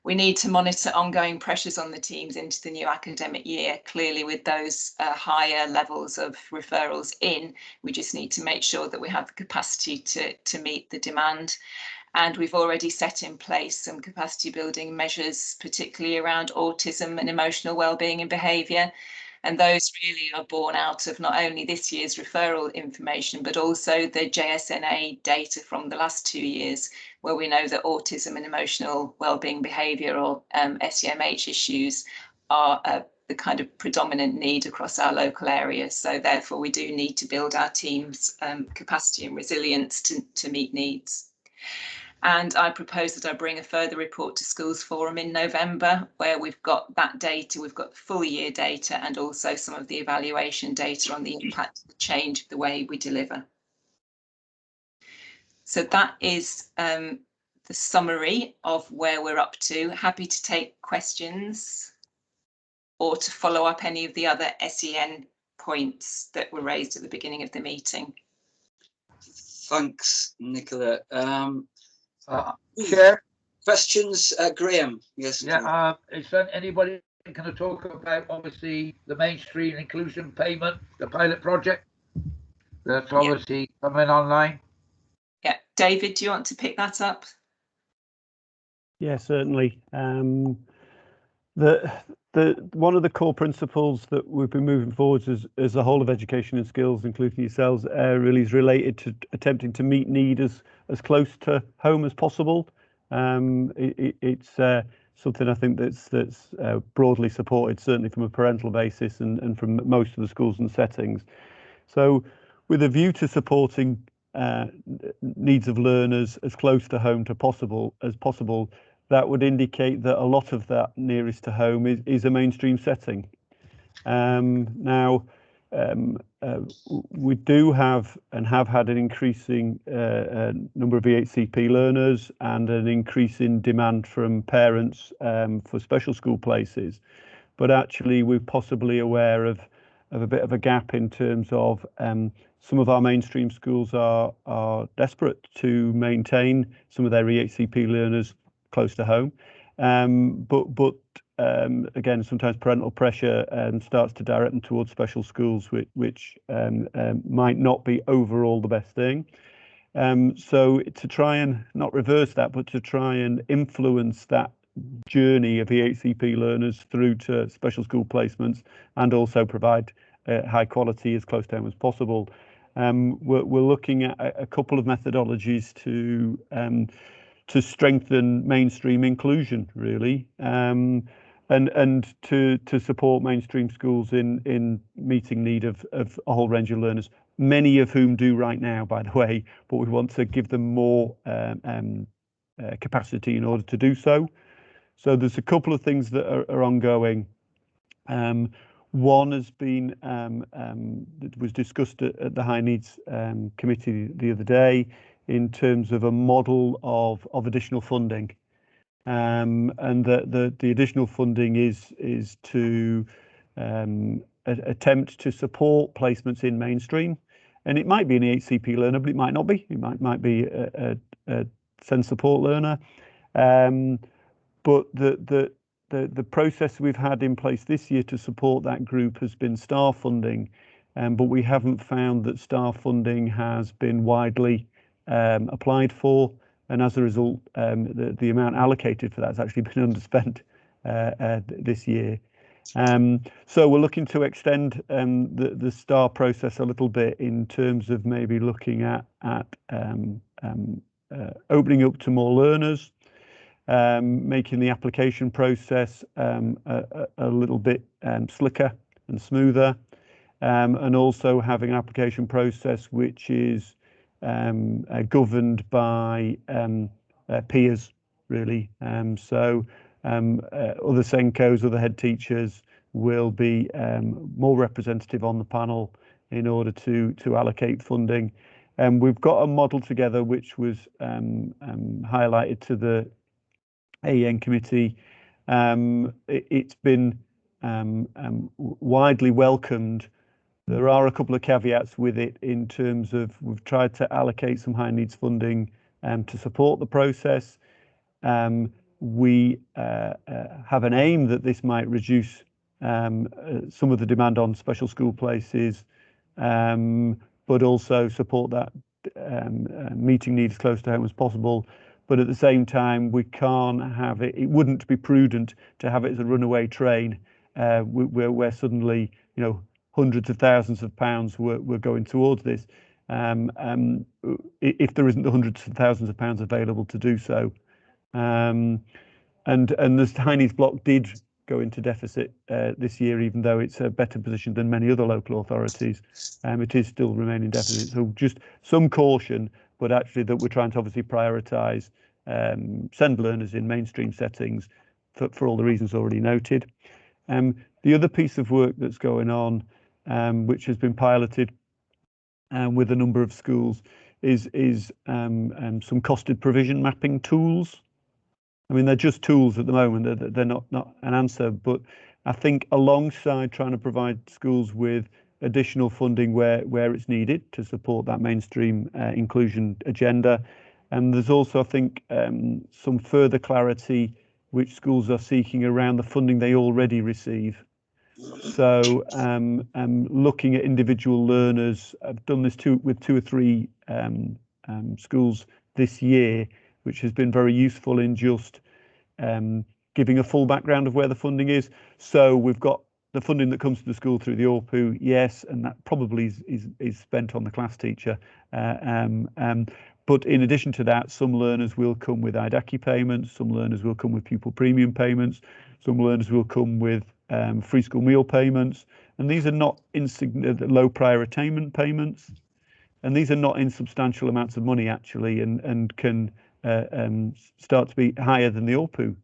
We need to monitor ongoing pressures on the teams into the new academic year. Clearly, with those higher levels of referrals in, we just need to make sure that we have the capacity to meet the demand. And we've already set in place some capacity building measures, particularly around autism and emotional wellbeing and behaviour. And those really are born out of not only this year's referral information, but also the JSNA data from the last 2 years, where we know that autism and emotional wellbeing behaviour, or SEMH issues, are the kind of predominant need across our local area. So therefore, we do need to build our teams' capacity and resilience to meet needs. And I propose that I bring a further report to Schools Forum in November, where we've got that data, we've got full year data, and also some of the evaluation data on the impact of the change of the way we deliver. So that is summary of where we're up to. Happy to take questions or to follow up any of the other SEN points that were raised at the beginning of the meeting. Thanks, Nicola. Chair? Questions, Graham? Yes. Yeah, is there anybody going to talk about, obviously, the mainstream inclusion payment, the pilot project that's obviously coming online? Yeah, David, do you want to pick that up? Yeah, certainly. One of the core principles that we've been moving forwards as the whole of education and skills, including yourselves, really is related to attempting to meet need as close to home as possible. It's something I think that's broadly supported, certainly from a parental basis and from most of the schools and settings. So, with a view to supporting needs of learners as close to home as possible, that would indicate that a lot of that nearest to home is a mainstream setting. Now, we do have and have had an increasing number of EHCP learners and an increase in demand from parents for special school places. But actually, we're possibly aware of a bit of a gap in terms of some of our mainstream schools are desperate to maintain some of their EHCP learners close to home, but again, sometimes parental pressure starts to direct them towards special schools, which might not be overall the best thing. So to try and not reverse that, but to try and influence that journey of EHCP learners through to special school placements and also provide high quality as close to home as possible. We're looking at a couple of methodologies to strengthen mainstream inclusion, really, and to support mainstream schools in meeting need of a whole range of learners, many of whom do right now, by the way, but we want to give them more capacity in order to do so. So there's a couple of things that are ongoing. One has been that was discussed at the High Needs Committee the other day in terms of a model of additional funding, and the additional funding is to attempt to support placements in mainstream, and it might be an EHCP learner, but it might not be. It might be a SEND support learner, but the process we've had in place this year to support that group has been STAR funding, but we haven't found that STAR funding has been widely applied for, and as a result, the amount allocated for that has actually been underspent this year. So we're looking to extend the STAR process a little bit in terms of maybe looking at opening up to more learners, making the application process a little bit slicker and smoother, and also having an application process which is governed by peers, really. So other SENCOs, other head teachers will be more representative on the panel in order to allocate funding. We've got a model together which was highlighted to the AEN committee. It's been widely welcomed. There are a couple of caveats with it in terms of we've tried to allocate some high needs funding to support the process. We have an aim that this might reduce some of the demand on special school places, but also support that meeting needs close to home as possible. But at the same time, we can't have it. It wouldn't be prudent to have it as a runaway train where suddenly, hundreds of thousands of pounds were going towards this, if there isn't the hundreds of thousands of pounds available to do so. And the High Needs block did go into deficit this year, even though it's a better position than many other local authorities. It is still remaining deficit. So just some caution, but actually that we're trying to obviously prioritise SEND learners in mainstream settings for all the reasons already noted. The other piece of work that's going on, which has been piloted with a number of schools, is some costed provision mapping tools. I mean, they're just tools at the moment. They're not an answer, but I think alongside trying to provide schools with additional funding where it's needed to support that mainstream inclusion agenda, and there's also, I think, some further clarity which schools are seeking around the funding they already receive. So looking at individual learners, I've done this with 2 or 3 schools this year, which has been very useful in just giving a full background of where the funding is. So we've got the funding that comes to the school through the ORPU, yes, and that probably is spent on the class teacher. But in addition to that, some learners will come with IDACI payments, some learners will come with pupil premium payments, some learners will come with free school meal payments, and these are not low prior attainment payments, and these are not insubstantial amounts of money actually, and can start to be higher than the ORPU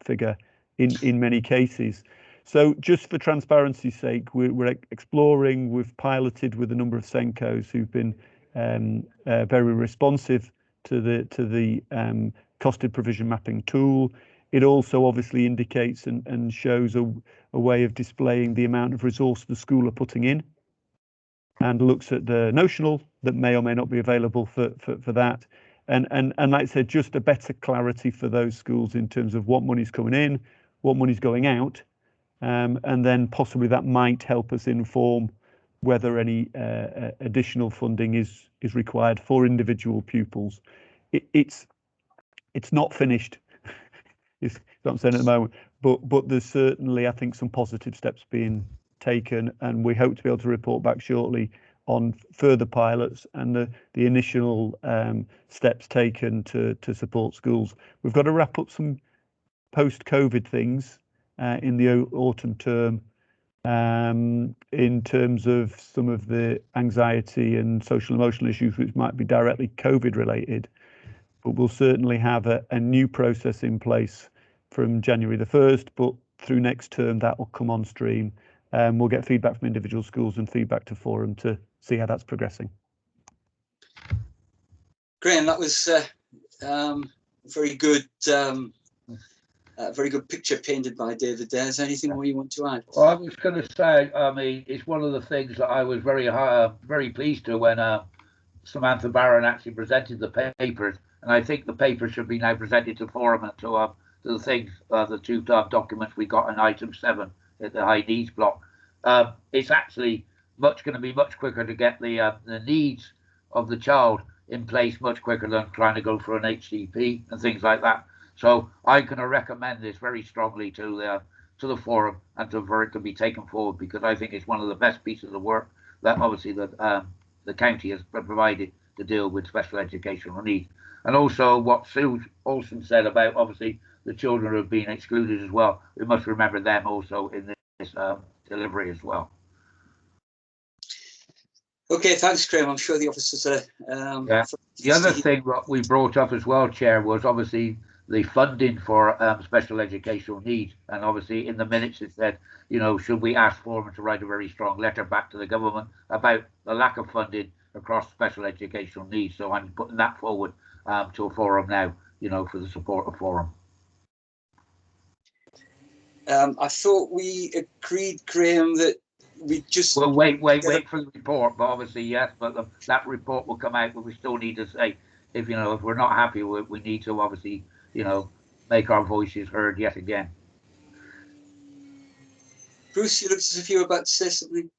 figure in many cases. So just for transparency's sake, we're exploring, we've piloted with a number of Senkos who've been very responsive to the costed provision mapping tool. It also obviously indicates and shows a way of displaying the amount of resource the school are putting in, and looks at the notional that may or may not be available for that. And like I said, just a better clarity for those schools in terms of what money's coming in, what money's going out, and then possibly that might help us inform whether any additional funding is required for individual pupils. It's not finished, is what I'm saying at the moment, but there's certainly, I think, some positive steps being taken, and we hope to be able to report back shortly on further pilots and the initial steps taken to support schools. We've got to wrap up some post-COVID things in the autumn term, in terms of some of the anxiety and social emotional issues which might be directly COVID related, but we'll certainly have a new process in place from January the 1st, but through next term that will come on stream. We'll get feedback from individual schools and feedback to Forum to see how that's progressing. Graham, that was very good picture painted by David there. Is there anything more you want to add? Well, I was going to say, I mean, it's one of the things that I was very pleased to when Samantha Barron actually presented the papers, and I think the papers should be now presented to Forum and to the things, the 2 documents we got in item 7 at the high needs block. It's actually going to be much quicker to get the needs of the child in place much quicker than trying to go for an HCP and things like that. So I'm going to recommend this very strongly to the Forum and for it to be taken forward, because I think it's one of the best pieces of work that obviously the county has provided to deal with special educational needs. And also what Sue Olsen said about obviously the children who have been excluded as well. We must remember them also in this delivery as well. Okay, thanks, Graham. I'm sure the officers are. Yeah. The other thing that we brought up as well, Chair, was obviously the funding for special educational needs. And obviously in the minutes it said, you know, should we ask Forum to write a very strong letter back to the government about the lack of funding across special educational needs. So I'm putting that forward to a Forum now, you know, for the support of Forum. I thought we agreed, Graham, that we just... Well, wait for the report, but obviously, yes, but that report will come out, but we still need to say, if, you know, if we're not happy with it, we need to obviously, you know, make our voices heard yet again. Bruce, you looked as if you were about to say something.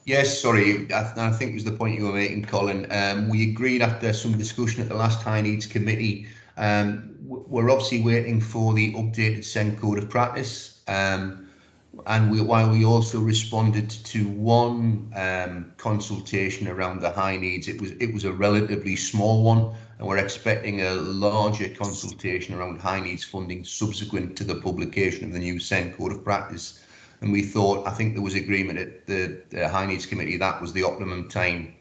Yes, sorry, I think it was the point you were making, Colin. We agreed after some discussion at the last High Needs Committee. We're obviously waiting for the updated SEND Code of Practice. While we also responded to one consultation around the high needs, it was a relatively small one, and we're expecting a larger consultation around high needs funding subsequent to the publication of the new SEND Code of Practice. And we thought, I think there was agreement at the High Needs Committee that was the optimum time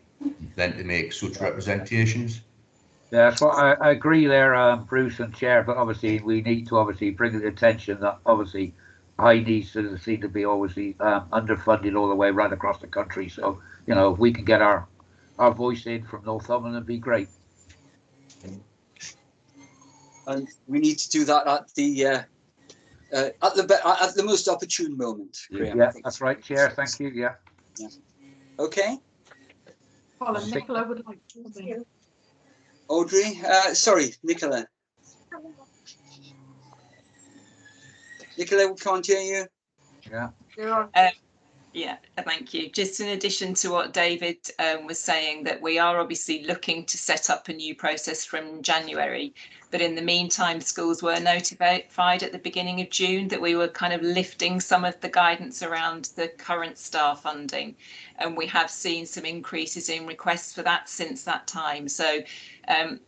then to make such representations. Yeah, that's what I agree there, Bruce and Chair, but obviously we need to obviously bring to the attention that obviously high needs seem to be obviously underfunded all the way right across the country. So, you know, if we can get our voice in from Northumberland, it'd be great. and we need to do that at the most opportune moment. Graham, Yeah, that's right, Chair. Thank you. Yeah. Yeah. Okay. Colin, Nicola would like to. Audrey, sorry, Nicola. Nicola, we can't hear you. Yeah. Yeah, thank you. Just in addition to what David was saying, that we are obviously looking to set up a new process from January, but in the meantime, schools were notified at the beginning of June that we were kind of lifting some of the guidance around the current staff funding, and we have seen some increases in requests for that since that time. So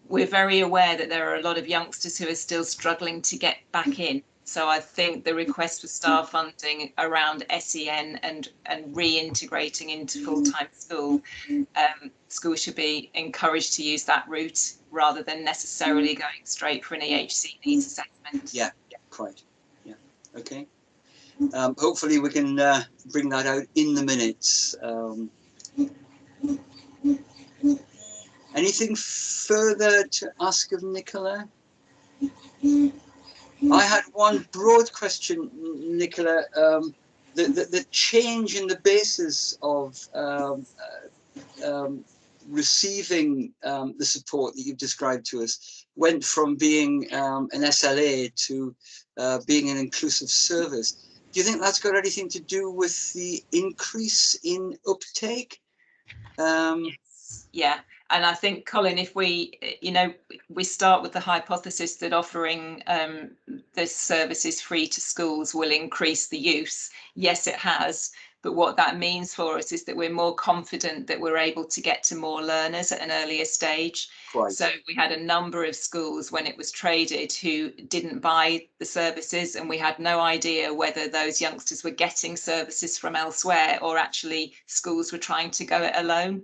we're very aware that there are a lot of youngsters who are still struggling to get back in. So I think the request for staff funding around SEN and reintegrating into full-time school, schools should be encouraged to use that route rather than necessarily going straight for an EHC needs assessment. Yeah, quite. Yeah, okay. Hopefully we can bring that out in the minutes. Anything further to ask of Nicola? I had one broad question, Nicola. The change in the basis of receiving the support that you've described to us went from being an SLA to being an inclusive service. Do you think that's got anything to do with the increase in uptake? Yes. Yeah. And I think, Colin, if we, we start with the hypothesis that offering this services free to schools will increase the use. Yes, it has. But what that means for us is that we're more confident that we're able to get to more learners at an earlier stage. Right. So we had a number of schools when it was traded who didn't buy the services, and we had no idea whether those youngsters were getting services from elsewhere or actually schools were trying to go it alone.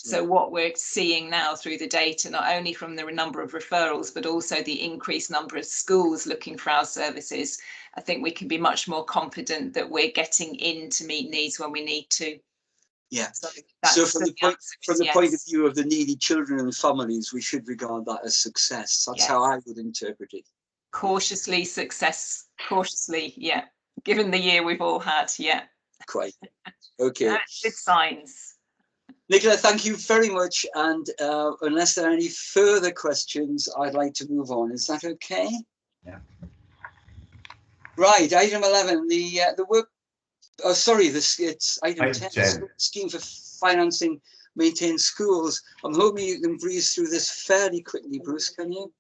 So what we're seeing now through the data, not only from the number of referrals, but also the increased number of schools looking for our services, I think we can be much more confident that we're getting in to meet needs when we need to. Yeah. So from the point of view of the needy children and families, we should regard that as success. That's how I would interpret it. Cautiously success. Cautiously, yeah. Given the year we've all had, yeah. Quite. Okay. Good signs. Nicola, thank you very much. And unless there are any further questions, I'd like to move on. Is that okay? Yeah. Right. Item 11. The work. Oh, sorry. It's item 10. Scheme for financing maintained schools. I'm hoping you can breeze through this fairly quickly, Bruce. Can you?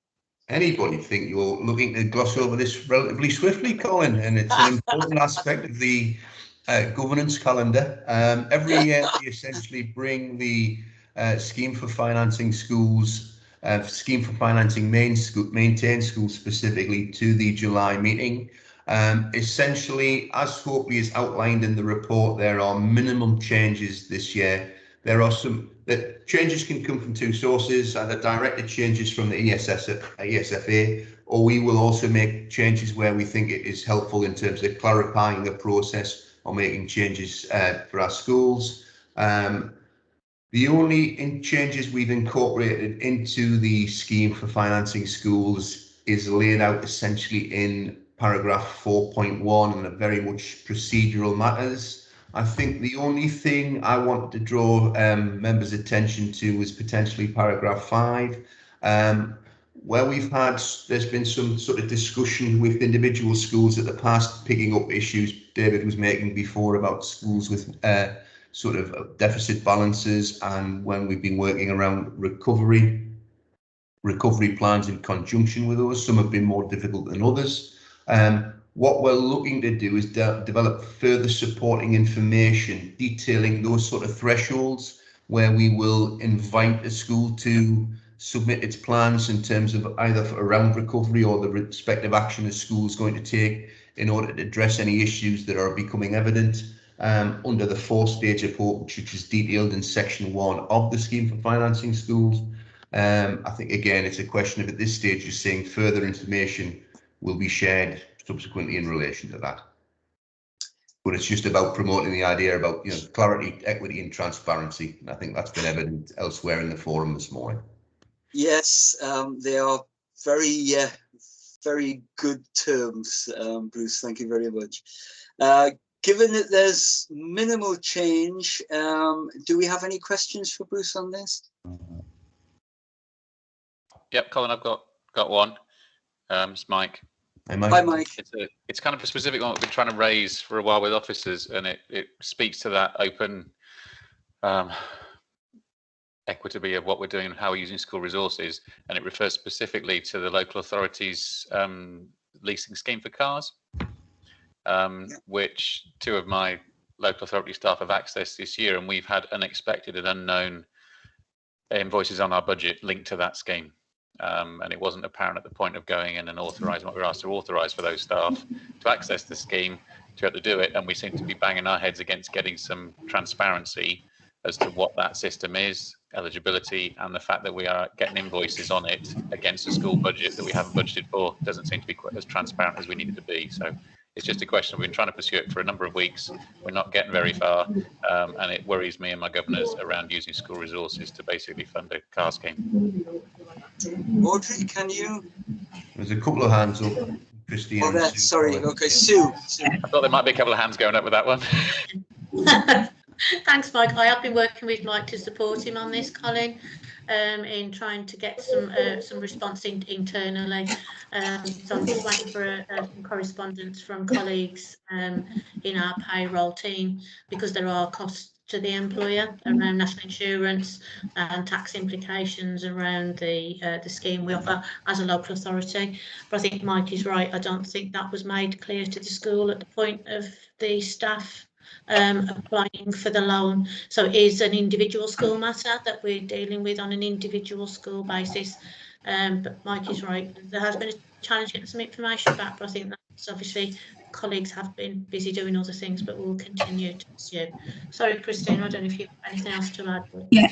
Anybody think you're looking to gloss over this relatively swiftly, Colin? And it's an important aspect of the governance calendar. Every year we essentially bring the scheme for financing schools, scheme for financing maintained schools specifically to the July meeting. Essentially, as hopefully is outlined in the report, there are minimum changes this year. There are some changes can come from two sources, either directed changes from the ESFA, or we will also make changes where we think it is helpful in terms of clarifying the process or making changes for our schools. The only changes we've incorporated into the scheme for financing schools is laid out essentially in paragraph 4.1 and are very much procedural matters. I think the only thing I want to draw members' attention to is potentially paragraph 5, where there's been some sort of discussion with individual schools at the past, picking up issues David was making before about schools with sort of deficit balances, and when we've been working around recovery plans in conjunction with those. Some have been more difficult than others. What we're looking to do is develop further supporting information detailing those sort of thresholds, where we will invite a school to submit its plans in terms of either around recovery or the respective action a school is going to take in order to address any issues that are becoming evident under the 4-stage approach, which is detailed in section 1 of the scheme for financing schools. I think, again, it's a question of at this stage you're saying further information will be shared subsequently in relation to that. But it's just about promoting the idea about clarity, equity and transparency. And I think that's been evident elsewhere in the forum this morning. Yes, they are very, very good terms, Bruce. Thank you very much. Given that there's minimal change, do we have any questions for Bruce on this? Yep, Colin, I've got one. It's Mike. Hi, Mike. It's kind of a specific one we've been trying to raise for a while with officers, and it speaks to that open equity of what we're doing and how we're using school resources, and it refers specifically to the local authorities leasing scheme for cars, which 2 of my local authority staff have accessed this year, and we've had unexpected and unknown invoices on our budget linked to that scheme. And it wasn't apparent at the point of going in and authorising what we were asked to authorise for those staff to access the scheme to be able to do it. And we seem to be banging our heads against getting some transparency as to what that system is, eligibility, and the fact that we are getting invoices on it against a school budget that we haven't budgeted for doesn't seem to be quite as transparent as we need it to be. So it's just a question. We've been trying to pursue it for a number of weeks. We're not getting very far, and it worries me and my governors around using school resources to basically fund a car scheme. Audrey, can you? There's a couple of hands up. Christine. Oh, that, sorry. Okay, Sue. I thought there might be a couple of hands going up with that one. Thanks, Mike. I have been working with Mike to support him on this, Colin, in trying to get some response internally. So I'm just waiting for some correspondence from colleagues in our payroll team, because there are costs to the employer around national insurance and tax implications around the scheme we offer as a local authority. But I think Mike is right. I don't think that was made clear to the school at the point of the staff applying for the loan. So it is an individual school matter that we're dealing with on an individual school basis. But Mike is right. There has been a challenge getting some information back, but I think that's obviously colleagues have been busy doing other things, but we'll continue to pursue. Sorry, Christine, I don't know if you have anything else to add. Yeah,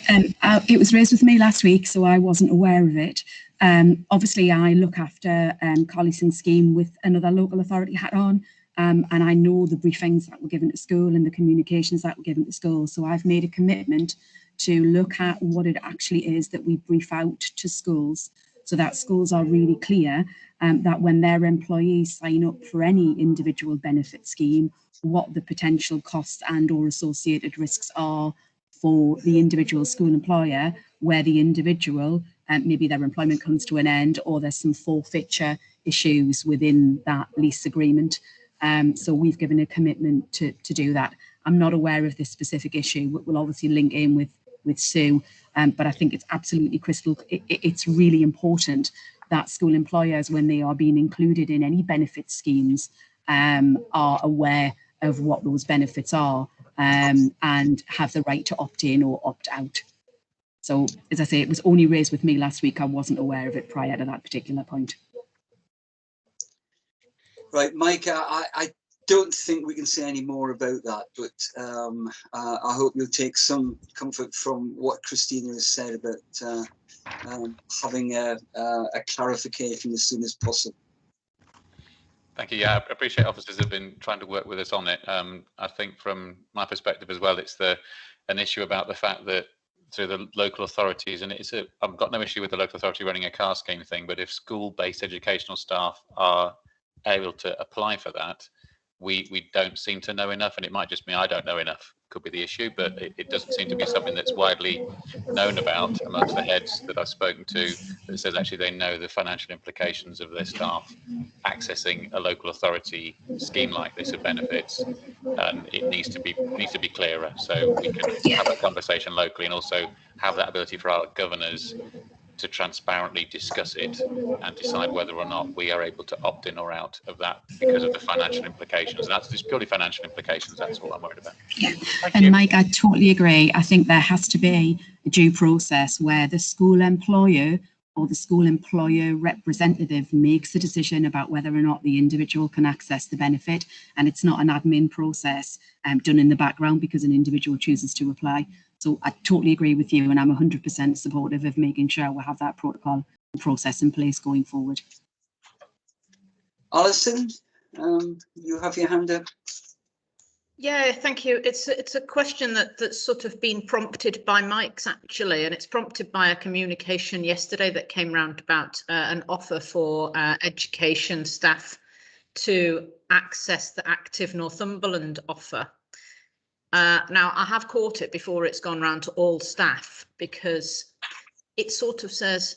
it was raised with me last week, so I wasn't aware of it. Obviously, I look after car leasing scheme with another local authority hat on, and I know the briefings that were given to school and the communications that were given to school. So I've made a commitment to look at what it actually is that we brief out to schools, so that schools are really clear that when their employees sign up for any individual benefit scheme, what the potential costs and or associated risks are for the individual school employer, where the individual, maybe their employment comes to an end, or there's some forfeiture issues within that lease agreement. So we've given a commitment to do that. I'm not aware of this specific issue. We'll obviously link in with Sue, but I think it's absolutely it's really important that school employers, when they are being included in any benefit schemes, are aware of what those benefits are and have the right to opt in or opt out. So, as I say, it was only raised with me last week. I wasn't aware of it prior to that particular point. Right, Mike, I don't think we can say any more about that, but I hope you'll take some comfort from what Christina has said about having a clarification as soon as possible. Thank you. Yeah, I appreciate officers have been trying to work with us on it. I think from my perspective as well, it's an issue about the fact that through the local authorities, and I've got no issue with the local authority running a car scheme thing, but if school-based educational staff are able to apply for that, we don't seem to know enough, and it might just be I don't know enough, could be the issue, but it doesn't seem to be something that's widely known about amongst the heads that I've spoken to, that says actually they know the financial implications of their staff accessing a local authority scheme like this of benefits, and it needs to be clearer, so we can have a conversation locally and also have that ability for our governors to transparently discuss it and decide whether or not we are able to opt in or out of that because of the financial implications. And that's just purely financial implications. That's all I'm worried about. Yeah. And Mike, I totally agree. I think there has to be a due process where the school employer or the school employer representative makes a decision about whether or not the individual can access the benefit. And it's not an admin process done in the background because an individual chooses to apply. So I totally agree with you, and I'm 100% supportive of making sure we have that protocol and process in place going forward. Alison, you have your hand up. Yeah, thank you. It's a question that's sort of been prompted by Mike's actually, and it's prompted by a communication yesterday that came round about an offer for education staff to access the Active Northumberland offer. Now, I have caught it before it's gone round to all staff, because it sort of says,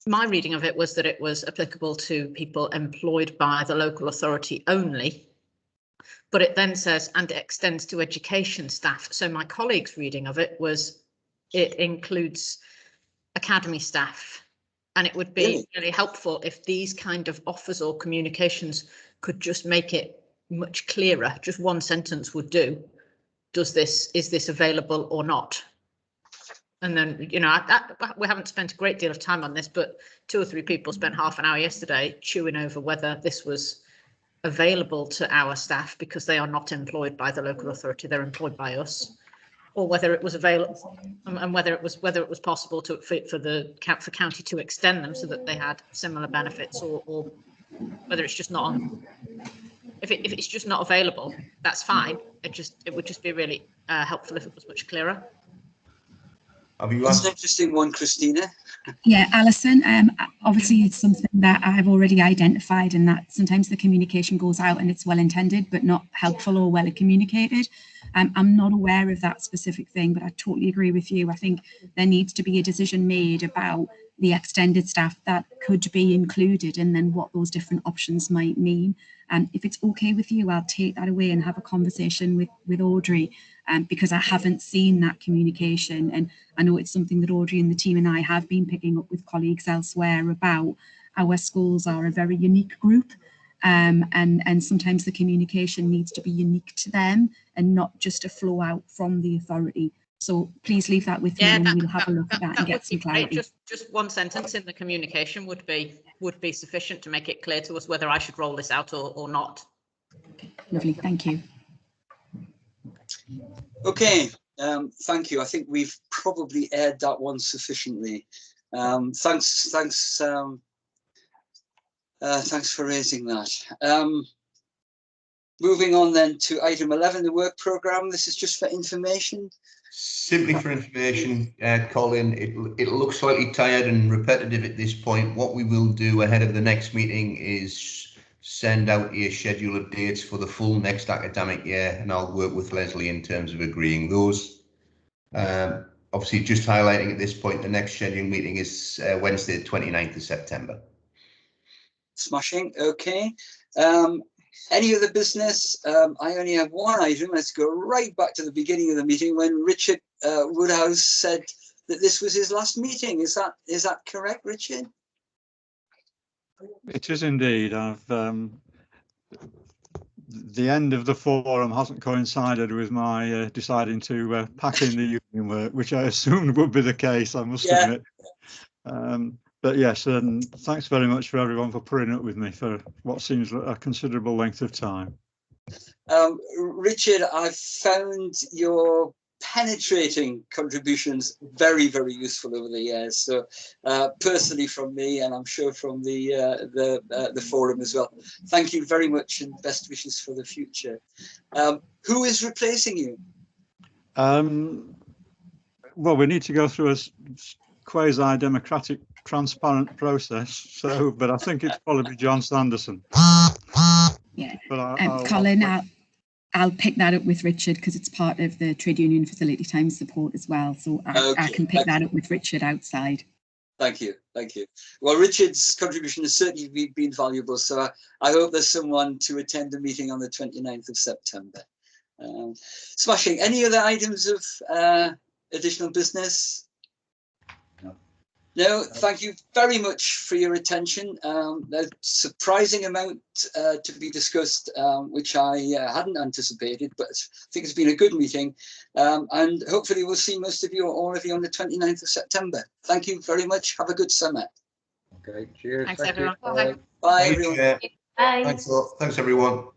my reading of it was that it was applicable to people employed by the local authority only, but it then says, and it extends to education staff. So my colleague's reading of it was, it includes academy staff, and it would be really helpful if these kind of offers or communications could just make it much clearer. Just one sentence would do. Is this available or not? And then, you know, we haven't spent a great deal of time on this, but 2 or 3 people spent half an hour yesterday chewing over whether this was available to our staff because they are not employed by the local authority, they're employed by us, or whether it was available, and whether it was possible to for county to extend them so that they had similar benefits, or whether it's just not on. If it's just not available, that's fine. It would just be really helpful if it was much clearer. That's an interesting one, Christina. Yeah, Alison, obviously it's something that I've already identified, and that sometimes the communication goes out and it's well intended but not helpful or well communicated. I'm not aware of that specific thing, but I totally agree with you. I think there needs to be a decision made about the extended staff that could be included, and then what those different options might mean. And if it's okay with you, I'll take that away and have a conversation with Audrey, because I haven't seen that communication, and I know it's something that Audrey and the team and I have been picking up with colleagues elsewhere about. Our schools are a very unique group, and sometimes the communication needs to be unique to them and not just a flow out from the authority. So please leave that with me, and we'll have a look at that and get some clarity. Just one sentence in the communication would be sufficient to make it clear to us whether I should roll this out or not. Lovely, thank you. Okay, thank you. I think we've probably aired that one sufficiently. Thanks for raising that. Moving on then to item 11, the work programme. This is just for information. Simply for information, Colin, it'll look slightly tired and repetitive at this point. What we will do ahead of the next meeting is send out a schedule of dates for the full next academic year, and I'll work with Leslie in terms of agreeing those. Obviously, just highlighting at this point, the next scheduled meeting is Wednesday, the 29th of September. Smashing, okay. Any other business? I only have one item. Let's go right back to the beginning of the meeting when Richard Woodhouse said that this was his last meeting. Is that correct, Richard? It is indeed. The end of the forum hasn't coincided with my deciding to pack in the union work, which I assumed would be the case, I must admit. But yes, and thanks very much for everyone for putting up with me for what seems a considerable length of time. Richard, I've found your penetrating contributions very, very useful over the years. So personally from me, and I'm sure from the forum as well. Thank you very much, and best wishes for the future. Who is replacing you? Well, we need to go through a quasi-democratic, transparent process. So, but I think it's probably John Sanderson. Yeah, but Colin, I'll pick that up with Richard, because it's part of the trade union facility time support as well. So I can pick that up with Richard outside. Thank you. Well, Richard's contribution has certainly been valuable. So I hope there's someone to attend the meeting on the 29th of September. Smashing. Any other items of additional business? No, thank you very much for your attention. A surprising amount to be discussed, which I hadn't anticipated, but I think it's been a good meeting. And hopefully we'll see most of you or all of you on the 29th of September. Thank you very much. Have a good summer. Okay, cheers. Thanks, everyone. Bye, everyone. Thanks, everyone.